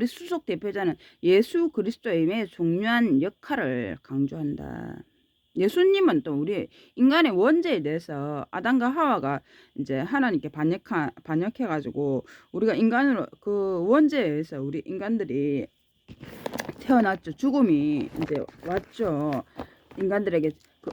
수석 대표자는 예수 그리스도의 매우 중요한 역할을 강조한다. 예수님은 또 우리 인간의 원죄에 대해서 아담과 하와가 이제 하나님께 반역해가지고 우리가 인간으로 그 원죄에 의해서 우리 인간들이 태어났죠. 죽음이 이제 왔죠. 인간들에게 그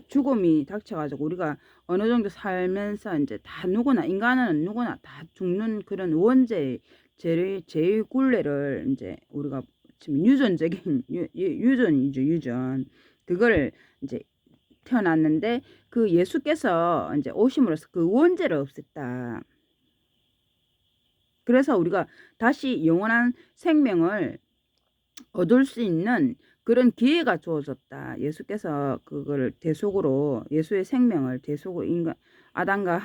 죽음이 닥쳐가지고 우리가 어느 정도 살면서 이제 다 인간은 누구나 다 죽는 그런 원죄의 죄의 굴레를 이제 우리가 지금 유전적인 유전이죠. 유전. 그거를 이제 태어났는데 그 예수께서 이제 오심으로써 그 원죄를 없앴다. 그래서 우리가 다시 영원한 생명을 얻을 수 있는 그런 기회가 주어졌다. 예수께서 그거를 대속으로 예수의 생명을 대속으로 아담과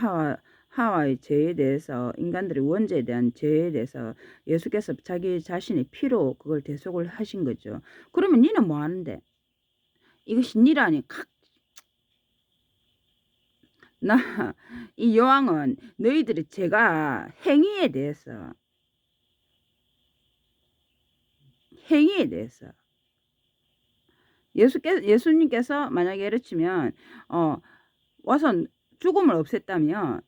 하와의 죄에 대해서 인간들의 원죄에 대한 죄에 대해서 예수께서 자기 자신의 피로 그걸 대속을 하신 거죠. 그러면 니는 뭐 하는데? 이것이 니라니. 이 여왕은 너희들이 제가 행위에 대해서 예수님께서 만약에 예를 치면 와서 죽음을 없앴다면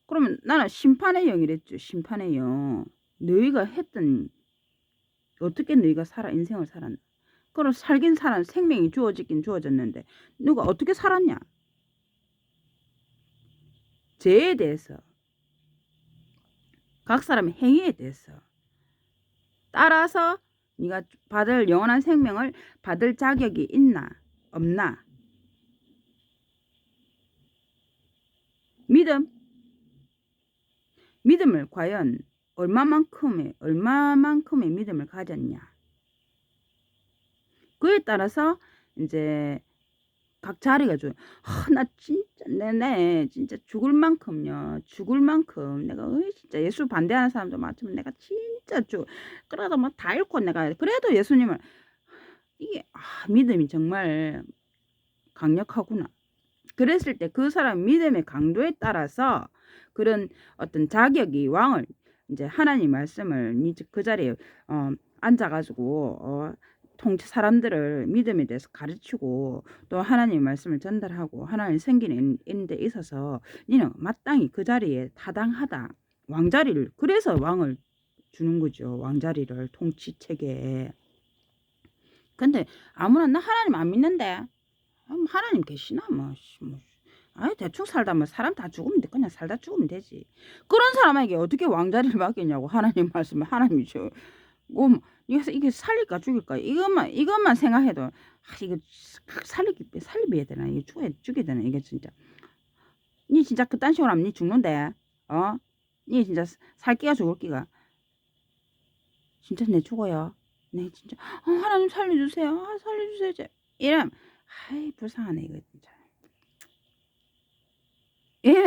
그러면 나는 심판의 영이랬죠. 심판의 영. 너희가 했던 어떻게 너희가 인생을 살았나. 그럼 살긴 생명이 주어지긴 주어졌는데 누가 어떻게 살았냐. 죄에 대해서 각 사람의 행위에 대해서 따라서 네가 받을 영원한 생명을 받을 자격이 있나 없나. 믿음을 과연 얼마만큼의 믿음을 가졌냐. 그에 따라서 이제 각 자리가 줘요. 나 진짜 내내 진짜 죽을 만큼 내가 진짜 예수 반대하는 사람도 많지만 내가 진짜 그래도 뭐 다 잃고 내가 그래도 예수님을 이게 믿음이 정말 강력하구나. 그랬을 때 그 사람 믿음의 강도에 따라서 그런 어떤 자격이 왕을 이제 하나님 말씀을 그 자리에 앉아가지고 사람들을 믿음에 대해서 가르치고 또 하나님 말씀을 전달하고 하나님 생기는 데 있어서 니는 마땅히 그 자리에 타당하다. 왕자리를 그래서 왕을 주는 거죠. 왕자리를 통치 체계에. 근데 아무나 나 하나님 안 믿는데 하나님 계시나 대충 살다 사람 다 죽으면 돼. 그냥 살다 죽으면 되지. 그런 사람에게 어떻게 왕자리를 맡겼냐고. 하나님 말씀을 하나님이 이게 살릴까 죽일까 이것만 생각해도 이거 살리게 되나 이게 죽여야 되나 이게 진짜. 니 진짜 그딴 식으로 하면 니 죽는데. 니 진짜 살기가 죽을 기가. 진짜 내 죽어요. 네 진짜 하나님 살려주세요. 살려주세요. 이러면 불쌍하네 이거 진짜.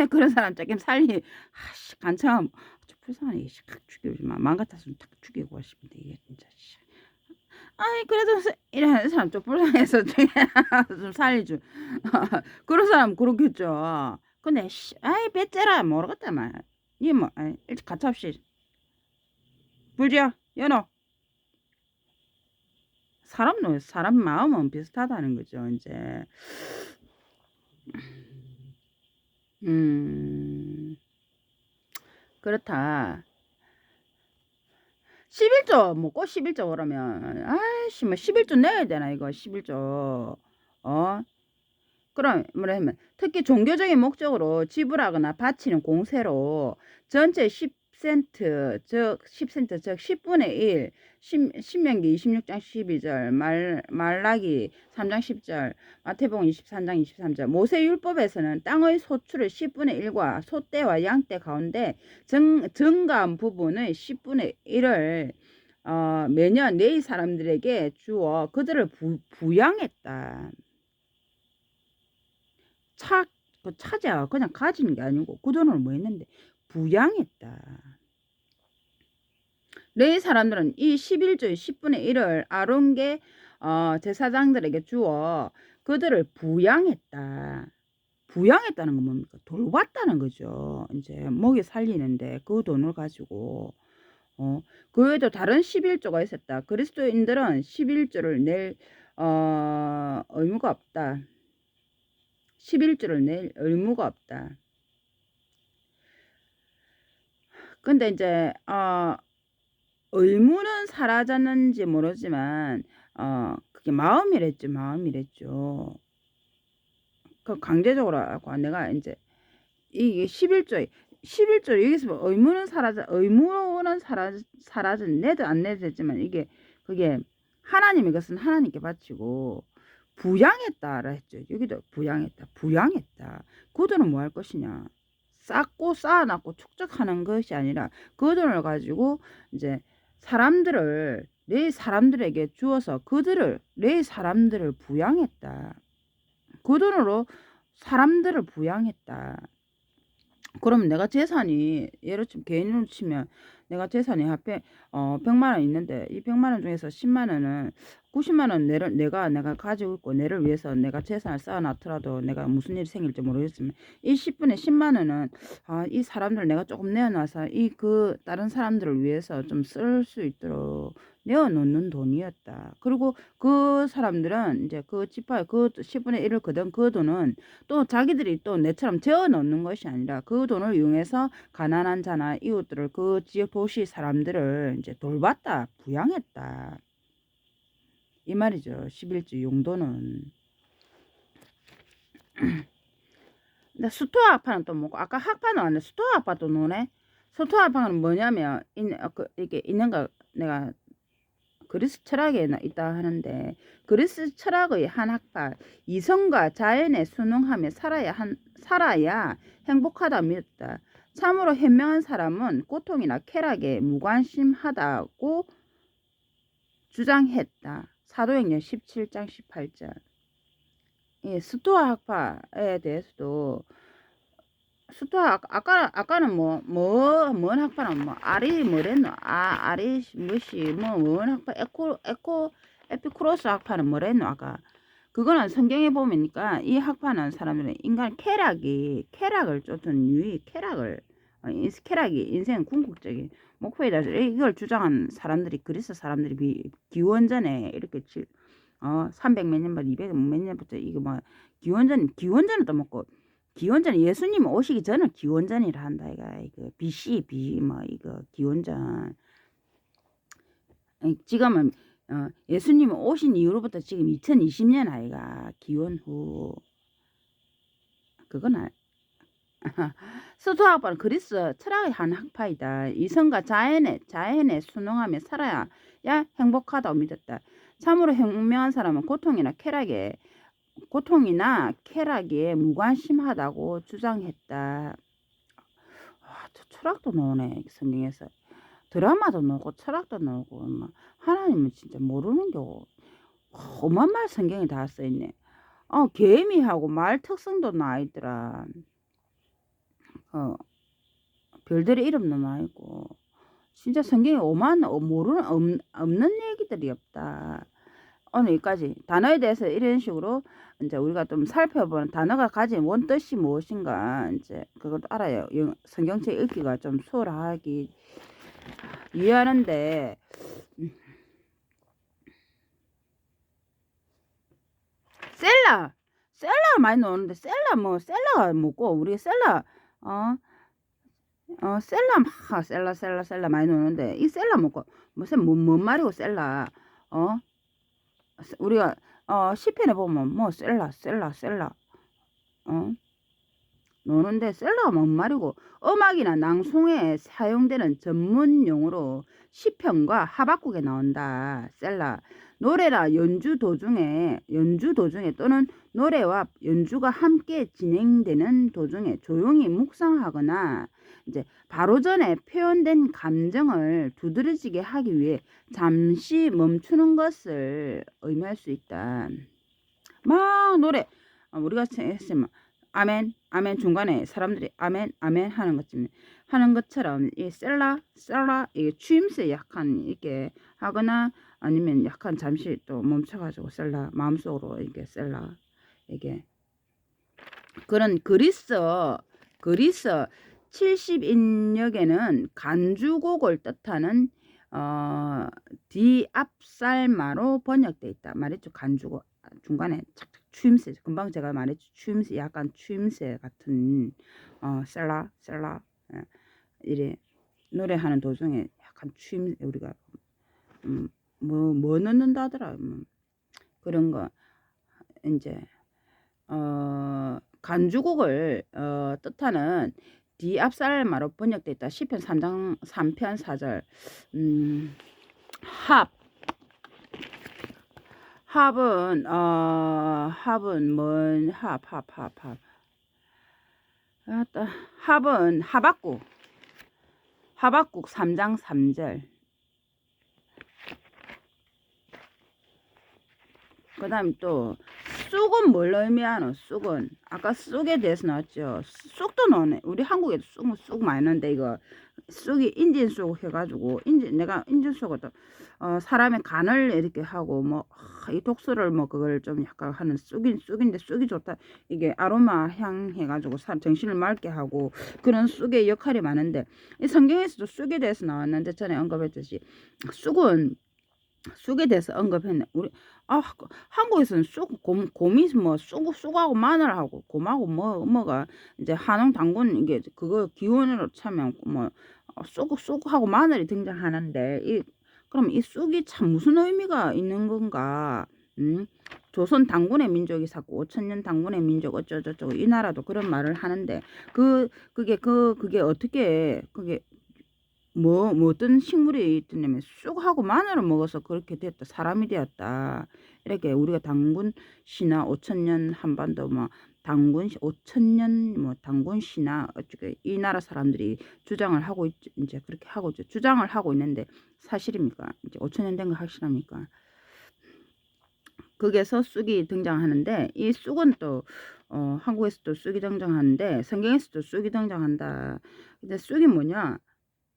그런 사람 조금 간처럼 불쌍하네. 이게 죽이지 마. 마음 같았으면 딱 죽이고 싶은데 이게 진짜. 그래도 이런 사람 좀 불쌍해서 좀 살려줘. 그런 사람 그렇겠죠. 근데 아이 배째라 모르겠다 말. 니뭐 일찍 가차없이 불지야 연어. 사람 마음은 비슷하다는 거죠. 이제 음 그렇다. 11조 뭐꼭 11조 그러면 아이씨 뭐 11조 내야 되나 이거 11조. 어? 그럼 뭐냐면 특히 종교적인 목적으로 지불하거나 바치는 공세로 전체 10센트 즉 10센트 즉 10분의 1 신명기 26장 12절 말라기 3장 10절 마태복음 23장 23절 모세율법에서는 땅의 소출의 10분의 1과 소떼와 양떼 가운데 증가한 부분의 10분의 1을 매년 레위 사람들에게 주어 그들을 부양했다. 차자 그냥 가지는 게 아니고 그 돈을 뭐 했는데 부양했다. 레위 사람들은 이 11조의 10분의 1을 아론계 제사장들에게 주어 그들을 부양했다. 부양했다는 건 뭡니까? 돌봤다는 거죠. 이제 먹여 살리는데 그 돈을 가지고 그 외에도 다른 11조가 있었다. 그리스도인들은 11조를 낼 의무가 없다. 11조를 낼 의무가 없다. 근데 이제 의무는 사라졌는지 모르지만 그게 마음이랬죠. 그 강제적으로 하고 내가 이제 이게 11조 여기서 뭐 의무는 사라졌 내도 안 내도 되지만 이게 그게 하나님의 것은 하나님께 바치고 부양했다라 했죠. 여기도 부양했다. 그 돈은 뭐 할 것이냐? 쌓고 쌓아놨고 축적하는 것이 아니라 그 돈을 가지고 이제 내 사람들에게 주어서 내 사람들을 부양했다. 그 돈으로 사람들을 부양했다. 그러면 내가 재산이 예를 들면 개인으로 치면 내가 재산이 합해 100만 원 있는데 이 100만 원 중에서 10만 원은 90만 원 내가 가지고 있고 내를 위해서 내가 재산을 쌓아놨더라도 내가 무슨 일이 생길지 모르겠지만 이 10분의 10만 원은 이 사람들 내가 조금 내어놔서 다른 사람들을 위해서 좀 쓸 수 있도록 내어놓는 돈이었다. 그리고 그 사람들은 이제 그 지파에 그 10분의 1을 거둔 그 돈은 또 자기들이 또 내처럼 재워 놓는 것이 아니라 그 돈을 이용해서 가난한 자나 이웃들을 그 지역 도시 사람들을 이제 돌봤다, 부양했다. 이 말이죠. 11조 용도는. 근데 수토 학파는 또 뭐고 아까 학파는 왔는데 수토 학파도 노네. 수토 학파는 뭐냐면 이게 있는 거 내가 그리스 철학에 있다 하는데 그리스 철학의 한 학파 이성과 자연에 순응하며 살아야 행복하다 믿었다. 참으로 현명한 사람은 고통이나 쾌락에 무관심하다고 주장했다. 사도행전 17장 18절. 예, 스토아 학파에 대해서도 아까는 뭔 학파는 아리 뭐랬노? 아리 뭐시 뭔 학파 에피쿠로스 학파는 뭐랬노? 아까 그거는 성경에 보니까 이 학파는 사람들은 인간 쾌락을 쫓는 쾌락이 인생 궁극적인 목표이다. 이걸 주장한 사람들이 그리스 사람들이 기원전에 이렇게 300 몇 년부터 200 몇 년부터 이거 뭐 기원전은 또 먹고 기원전 예수님 오시기 전을 기원전이라 한다 이거 BC 뭐 이거 기원전 지금은 예수님 오신 이후로부터 지금 2020년 아이가 기원 후 그건 스토아학파는 그리스 철학의 한 학파이다. 이성과 자연에 순응하며 살아야 행복하다고 믿었다. 참으로 현명한 사람은 고통이나 쾌락에 무관심하다고 주장했다. 저 철학도 나오네 성경에서. 드라마도 나오고 철학도 나오고 하나님은 진짜 모르는 게 험한 말 성경에 다 써있네. 개미하고 말 특성도 나있더라. 별들의 이름도 나있고 진짜 성경에 없는 얘기들이 없다. 오늘 여기까지. 단어에 대해서 이런 식으로 이제 우리가 좀 살펴보는 단어가 가진 원뜻이 무엇인가 이제 그걸 알아요. 성경책 읽기가 좀 수월하기 위하는데 셀라 많이 나오는데 셀라가 뭐고 우리 셀라 셀라 많이 나오는데 이 셀라 뭐고 무슨 뭔 말이고 셀라 우리가 시편에 보면 뭐 셀라 노는데 셀라가 뭔 말이고 음악이나 낭송에 사용되는 전문 용어로 시편과 하박국에 나온다. 셀라 노래나 연주 도중에 또는 노래와 연주가 함께 진행되는 도중에 조용히 묵상하거나 이제 바로 전에 표현된 감정을 두드러지게 하기 위해 잠시 멈추는 것을 의미할 수 있다. 막 노래 우리가 했으면 아멘 중간에 사람들이 아멘 하는 것처럼 이 셀라 이 추임새 약간 이렇게 하거나 아니면 약간 잠시 또 멈춰가지고 셀라 마음속으로 이렇게 셀라 이게 그런 그리스 70인역에는 간주곡을 뜻하는 디압살마로 번역돼 있다 말했죠. 간주곡 중간에 착착 추임새 금방 제가 말했죠. 추임새 약간 추임새 같은 셀라 이래 노래하는 도중에 약간 추임새 우리가 뭐 넣는다 하더라 그런 거 이제 간주곡을 뜻하는 디압살마로 번역돼 있다. 시편 3장 3편 4절 합은 뭔 합은 하박국 3장 3절 그 다음 또 쑥은 뭘 의미하노? 쑥은 아까 쑥에 대해서 나왔죠. 쑥도 나오네. 우리 한국에도 쑥 많이 넣는데 이거 쑥이 인진쑥 해가지고 내가 인진쑥을 또 사람의 간을 이렇게 하고 뭐 이 독소를 뭐 그걸 좀 약간 하는 쑥인데 쑥이 좋다. 이게 아로마 향 해가지고 정신을 맑게 하고 그런 쑥의 역할이 많은데 이 성경에서도 쑥에 대해서 나왔는데 전에 언급했듯이 쑥에 대해서 언급했네. 우리 한국에서는 곰이 뭐 쑥하고 마늘하고 곰하고 뭐가 이제 한웅 당군 이게 그거 기원으로 차면 뭐 쑥하고 마늘이 등장하는데 그럼 이 쑥이 참 무슨 의미가 있는 건가? 조선 당군의 민족이 샀고 5천년 당군의 민족 어쩌고저쩌고 이 나라도 그런 말을 하는데 그게 어떻게 그게 어떤 식물이 있더냐면 쑥하고 마늘을 먹어서 그렇게 됐다. 사람이 되었다. 이렇게 우리가 당군 신화 5천년 한반도 뭐 당군 5천년 뭐 당군 신화 어쩌게 이 나라 사람들이 주장을 하고 이제 그렇게 하고 있죠. 주장을 하고 있는데 사실입니까? 이제 5천년 된 거 확실합니까? 거기에서 쑥이 등장하는데 이 쑥은 또 한국에서도 쑥이 등장하는데 성경에서도 쑥이 등장한다. 근데 쑥이 뭐냐?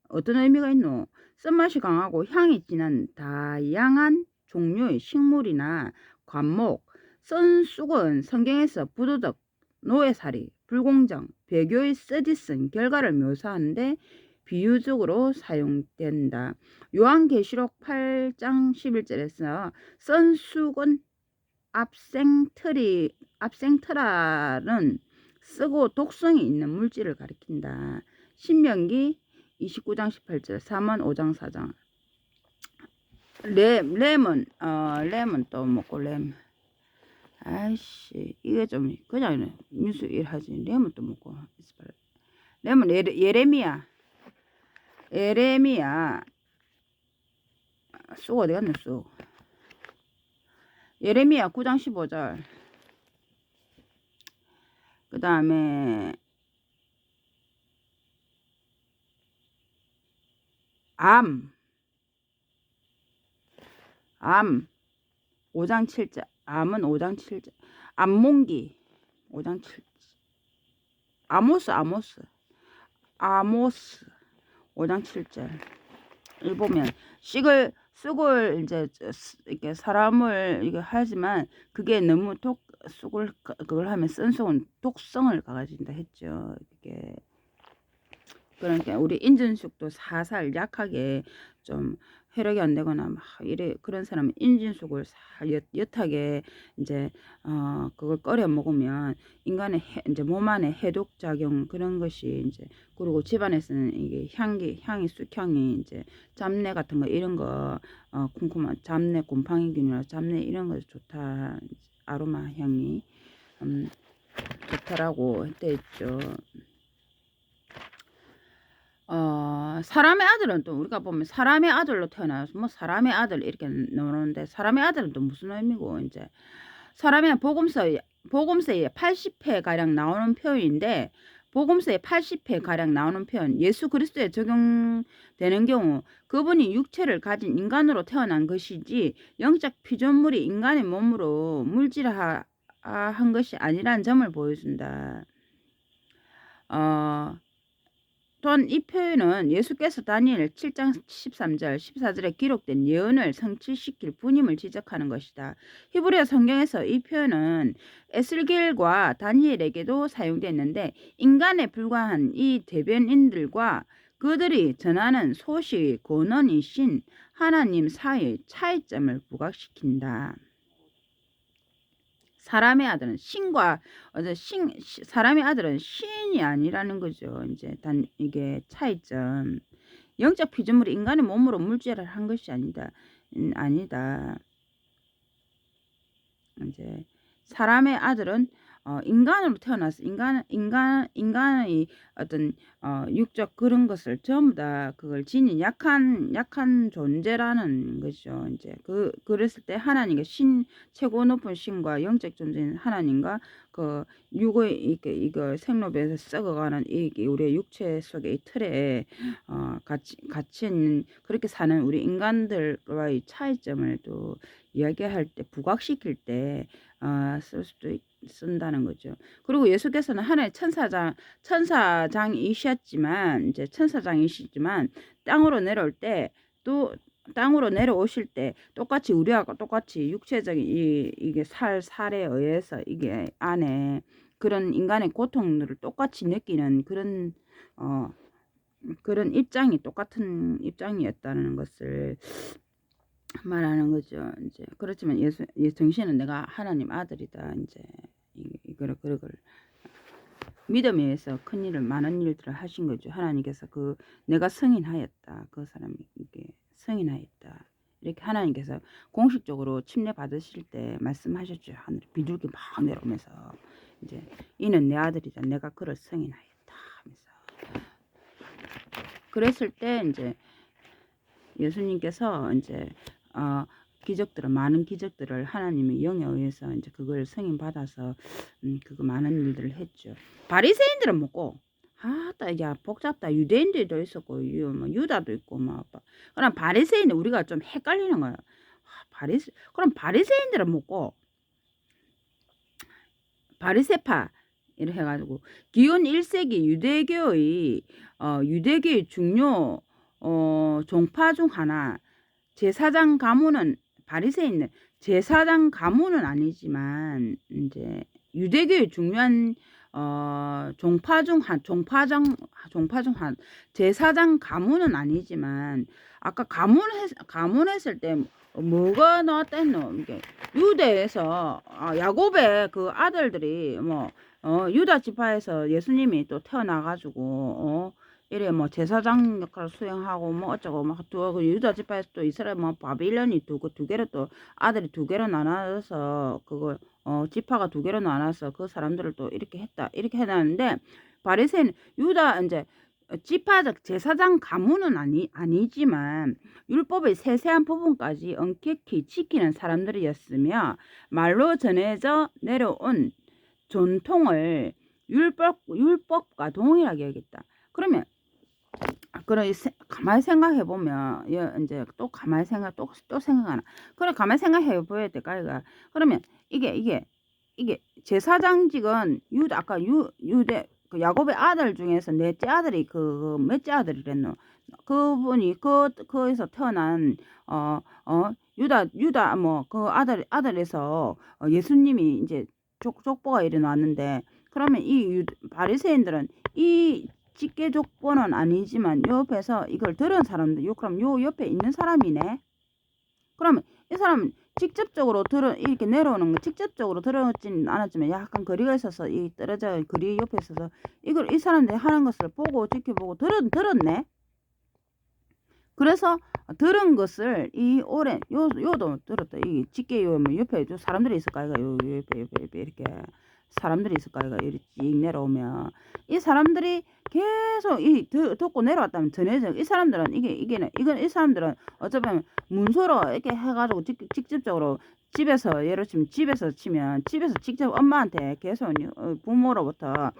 어떤 의미가 있노? 쓴맛이 강하고 향이 진한 다양한 종류의 식물이나 관목, 썬 쑥은 성경에서 부도덕, 노예살이, 불공정, 배교의 쓰디쓴 결과를 묘사하는데 비유적으로 사용된다. 요한계시록 8장 11절에서 썬 쑥은 압생트라는 쓰고 독성이 있는 물질을 가리킨다. 신명기 29장 18절 3원 5장 4장 램은 또 먹고 램 아이씨 이게 좀 그냥 민수 일하지 램은 또 먹고 램은 예레미야 쑥 어디 갔노 쑥 예레미야 9장 15절 그 다음에 암 5장 7절 암은 5장 7절 암몽기 5장 7절 아모스 5장 7절 일 보면 쑥을 이제 이렇게 사람을 이게 하지만 그게 너무 쑥을 그걸 하면 쓴 쑥은 독성을 가진다 했죠. 이게 그러니까 우리 인진숙도 살살 약하게 좀 혈액이 안 되거나 막 이래 그런 사람은 인진숙을 옅하게 이제 그걸 끓여 먹으면 인간의 이제 몸 안에 해독 작용 그런 것이 이제 그리고 집안에서는 이게 향이 쑥향이 이제 잡내 같은 거 이런 거 쿰쿰한 잡내 곰팡이균이나 잡내 이런 거 좋다 아로마 향이 좋다라고 했댔죠. 사람의 아들은 또 우리가 보면 사람의 아들로 태어나서 뭐 사람의 아들 이렇게 나오는데 사람의 아들은 또 무슨 의미고 이제 사람의 복음서에 80회 가량 나오는 표현인데 복음서에 80회 가량 나오는 표현 예수 그리스도에 적용되는 경우 그분이 육체를 가진 인간으로 태어난 것이지 영적 피조물이 인간의 몸으로 물질화한 것이 아니라는 점을 보여준다. 또한 이 표현은 예수께서 다니엘 7장 13절 14절에 기록된 예언을 성취시킬 분임을 지적하는 것이다. 히브리어 성경에서 이 표현은 에스겔과 다니엘에게도 사용됐는데 인간에 불과한 이 대변인들과 그들이 전하는 소식 권원이신 하나님 사이의 차이점을 부각시킨다. 사람의 아들은 사람의 아들은 신이 아니라는 거죠. 이제 이게 차이점. 영적 피조물이 인간의 몸으로 물질을 한 것이 아니다. 이제 사람의 아들은 인간으로 태어나서 인간의 어떤 육적 그런 것을 전부 다 그걸 지닌 약한 존재라는 거죠. 이제 그랬을 때 하나님과 최고 높은 신과 영적 존재인 하나님과 그 육의 이거 생로배에서 썩어가는 우리의 육체 속의 이 틀에 같이 있는 그렇게 사는 우리 인간들과의 차이점을 또 이야기할 때 부각시킬 때 쓴다는 거죠. 그리고 예수께서는 하나의 천사장이셨지만 땅으로 내려올 때 또 땅으로 내려오실 때 똑같이 우리와 똑같이 육체적인 이게 살에 의해서 이게 안에 그런 인간의 고통들을 똑같이 느끼는 그런 입장이 똑같은 입장이었다는 것을 말하는 거죠. 이제 그렇지만 정신은 내가 하나님 아들이다. 이제 그걸 믿음에 의해서 큰 일을 많은 일들을 하신 거죠. 하나님께서 내가 승인하였다. 그 사람이 이게 승인하였다. 이렇게 하나님께서 공식적으로 침례 받으실 때 말씀하셨죠. 하늘에 비둘기 막 내려오면서 이제 이는 내 아들이다. 내가 그를 승인하였다 하면서 그랬을 때 이제 예수님께서 이제 많은 기적들을 하나님의 영에 의해서 이제 그걸 승인 받아서 그거 많은 일들을 했죠. 바리새인들은 뭐고 야 복잡다. 유대인들도 있었고 뭐 유다도 있고 뭐 그럼 바리새인 우리가 좀 헷갈리는 거야. 그럼 바리새인들은 뭐고 바리새파 이렇게 해가지고 기원 1세기 유대교의 중요 종파 중 하나 제사장 가문은 바리새인들 제사장 가문은 아니지만 이제 유대교의 중요한 종파 중 한 제사장 가문은 아니지만 아까 가문했을 때 뭐가 나왔다 했노? 이게 유대에서 야곱의 그 아들들이 뭐 유다 지파에서 예수님이 또 태어나가지고 이래 뭐 제사장 역할을 수행하고 뭐 어쩌고 그 유다 지파에서 또 이스라엘 뭐 바빌론이 두 개로 또 아들이 두 개로 나눠서 그걸 지파가 두 개로 나눠서 그 사람들을 또 이렇게 했다 이렇게 해놨는데 바리새인 유다 이제 지파적 제사장 가문은 아니지만 율법의 세세한 부분까지 엄격히 지키는 사람들이었으며 말로 전해져 내려온 전통을 율법과 동일하게 여겼다. 그러면 가만히 생각해 보면 이제 또 가만히 또 생각하나. 그래 가만히 생각해 보여야 될까 그러면 이게 제사장직은 아까 유대 그 야곱의 아들 중에서 넷째 아들이 몇째 아들이랬노? 그분이 거기서 태어난 유다 뭐 그 아들에서 예수님이 이제 족보가 이래 나왔는데, 그러면 이 바리새인들은 이 직계 족보는 아니지만 옆에서 이걸 들은 사람들, 그럼 요 옆에 있는 사람이네. 그러면 이 사람은 직접적으로 이렇게 내려오는 거 직접적으로 들었진 않았지만 약간 거리가 있어서 이 떨어져 거리 옆에 있어서 이걸 이 사람들이 하는 것을 보고 지켜보고 들었네. 그래서 들은 것을 이 오랜 요도 들었다. 이 직계 요 뭐 옆에 요 사람들이 있을까 이가 요 옆에 이렇게 사람들이 있을까 이가 이렇게 쭉 내려오면 이 사람들이 계속 이 듣고 내려왔다면 전해져. 이 사람들은 이건 이 사람들은 어쩌면 문서로 이렇게 해가지고 직접적으로 집에서 예를 치면 집에서 직접 엄마한테 계속 부모로부터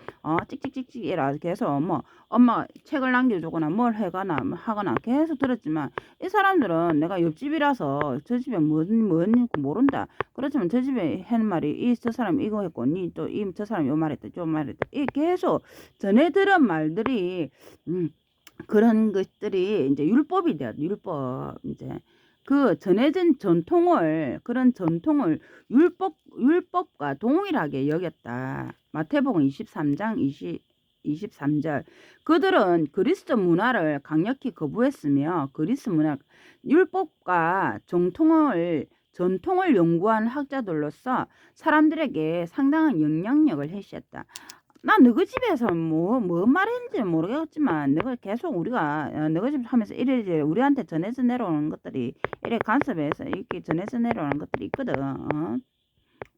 찍찍찍찍 이라 계속 뭐 엄마가 책을 남겨주거나 뭘 해거나 하거나 계속 들었지만 이 사람들은 내가 옆집이라서 저 집에 뭔 모른다. 그렇지만 저 집에 하는 말이 저 사람 이거 했고 니 또 저 사람 요 말했다 저 말했다 이 계속 전해 들은 말들이 그런 것들이 이제 율법이 돼요. 율법 이제 그 전해진 그런 전통을 율법과 동일하게 여겼다. 마태복음 23장 23절. 그들은 그리스도 문화를 강력히 거부했으며 그리스 문화, 율법과 전통을 연구한 학자들로서 사람들에게 상당한 영향력을 행사했다. 나 너희 집에서 뭐 말했는지 모르겠지만 너가 계속 우리가 너희 집 하면서 이래 우리한테 전해져 내려오는 것들이 이래 간섭해서 이렇게 전해져 내려오는 것들이 있거든.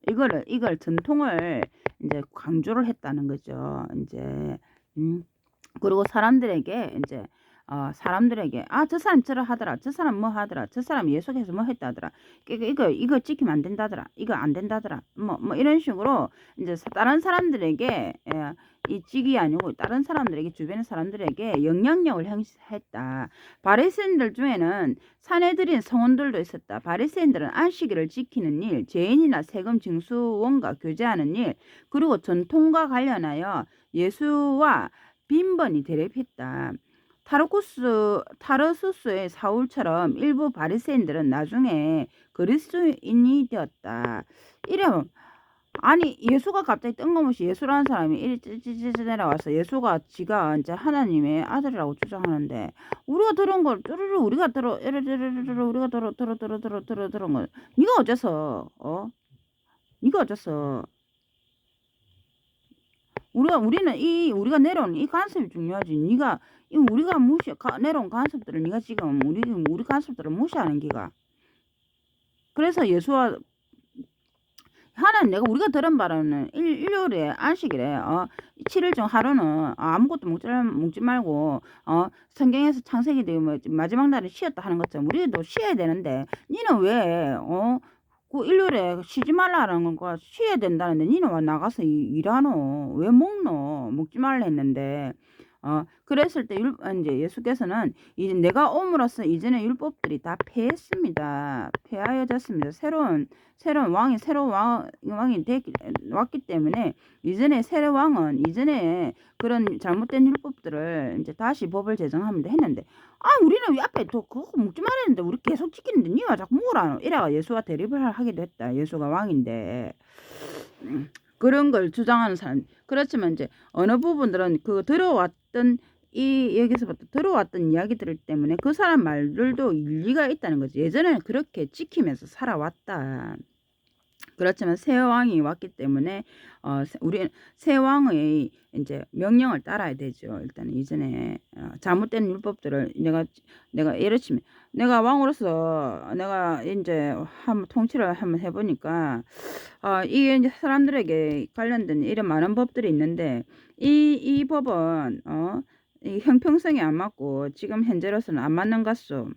이걸 전통을 이제 강조를 했다는 거죠. 이제 그리고 사람들에게 이제 사람들에게 저 사람 저러 하더라. 저 사람 뭐 하더라. 저 사람 예속해서 뭐 했다더라. 이거 지키면 안 된다더라. 이거 안 된다더라. 뭐 이런 식으로 이제 다른 사람들에게 이 직이 아니고 다른 사람들에게 주변의 사람들에게 영향력을 행사했다. 바리새인들 중에는 사내들인 성원들도 있었다. 바리새인들은 안식일을 지키는 일, 죄인이나 세금 징수원과 교제하는 일, 그리고 전통과 관련하여 예수와 빈번히 대립했다. 타르수스의 사울처럼 일부 바리새인들은 나중에 그리스도인이 되었다. 이러면 아니 예수가 갑자기 뜬금없이 예수라는 사람이 이리 찌찌찌 내려와서 예수가 지가 이제 하나님의 아들이라고 주장하는데 우리가 들은 걸 뚜루루 우리가 들어 이르르르르 우리가 들은 걸 네가 어째서 네가 어째서 우리가 내려온 이 간섭이 중요하지. 네가 우리가 내려온 간섭들을 네가 지금 우리 간섭들을 무시하는 기가. 그래서 예수와 하나님 내가 우리가 들은 바로는 일요일에 안식일에 7일 중 하루는 아무것도 먹지 말고 성경에서 창세기 되고 뭐 마지막 날에 쉬었다 하는 것처럼 우리도 쉬어야 되는데 니는 왜 그 일요일에 쉬지 말라는 거가 쉬어야 된다는데 니는 왜 나가서 일하노? 왜 먹지 말라 했는데 그랬을 때 이제 예수께서는 이제 내가 옴으로써 이전의 율법들이 다 폐했습니다. 폐하여졌습니다. 새로운 왕이 왔기 때문에 이전에 새로운 왕은 이전에 그런 잘못된 율법들을 이제 다시 법을 제정합니다 했는데 우리는 왜 앞에 또 그거 먹지 말했는데 우리 계속 지키는데 니가 자꾸 먹으라노 이래가 예수와 대립을 하기도 했다. 예수가 왕인데 그런 걸 주장하는 사람. 그렇지만 이제 어느 부분들은 여기서부터 들어왔던 이야기들 때문에 그 사람 말들도 일리가 있다는 거지. 예전에는 그렇게 지키면서 살아왔다. 그렇지만 새 왕이 왔기 때문에 우리 새 왕의 이제 명령을 따라야 되죠. 일단 이전에 잘못된 율법들을 내가 예를 치면 내가 왕으로서 내가 이제 한번 통치를 한번 해보니까 이게 이제 사람들에게 관련된 이런 많은 법들이 있는데 이 법은 이 형평성이 안 맞고 지금 현재로서는 안 맞는 것수.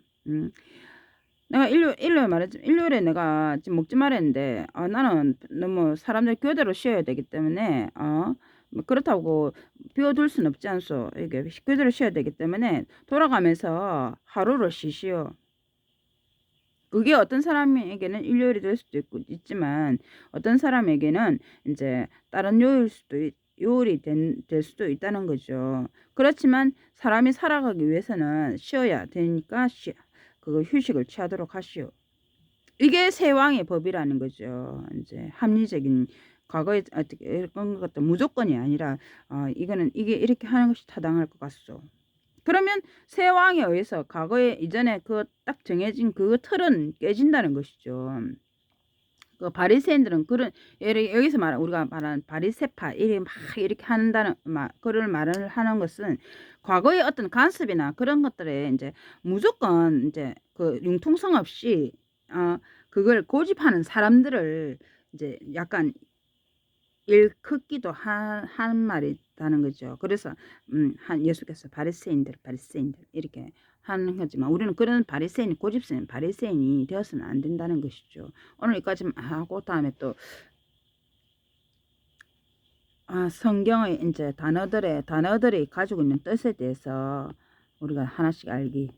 내가 일요일에 내가 지금 먹지 말했는데 나는 너무 사람들 교대로 쉬어야 되기 때문에 뭐 그렇다고 비워둘 수는 없지 않소. 이게 교대로 쉬어야 되기 때문에 돌아가면서 하루를 쉬시오. 그게 어떤 사람에게는 일요일이 될 수도 있지만 어떤 사람에게는 이제 다른 요일 수도 유월이 될 수도 있다는 거죠. 그렇지만 사람이 살아가기 위해서는 쉬어야 되니까 그 휴식을 취하도록 하시오. 이게 세왕의 법이라는 거죠. 이제 합리적인 과거에 어떻게 이런 것도 무조건이 아니라 이거는 이게 이렇게 하는 것이 타당할 것 같소. 그러면 세왕에 의해서 과거에 이전에 그 딱 정해진 그 틀은 깨진다는 것이죠. 그 바리새인들은 그런 여기서 말한 우리가 말하는 바리새파 이렇게 막 이렇게 한다는 그런 말을 하는 것은 과거의 어떤 간섭이나 그런 것들에 이제 무조건 이제 그 융통성 없이 그걸 고집하는 사람들을 이제 약간 일컫기도 한 말이라는 거죠. 그래서 한 예수께서 바리새인들 이렇게 하는 거지만 우리는 그런 바리새인 고집스러운 바리새인이 되어서는 안 된다는 것이죠. 오늘 여기까지 하고 다음에 또 성경의 이제 단어들이 가지고 있는 뜻에 대해서 우리가 하나씩 알기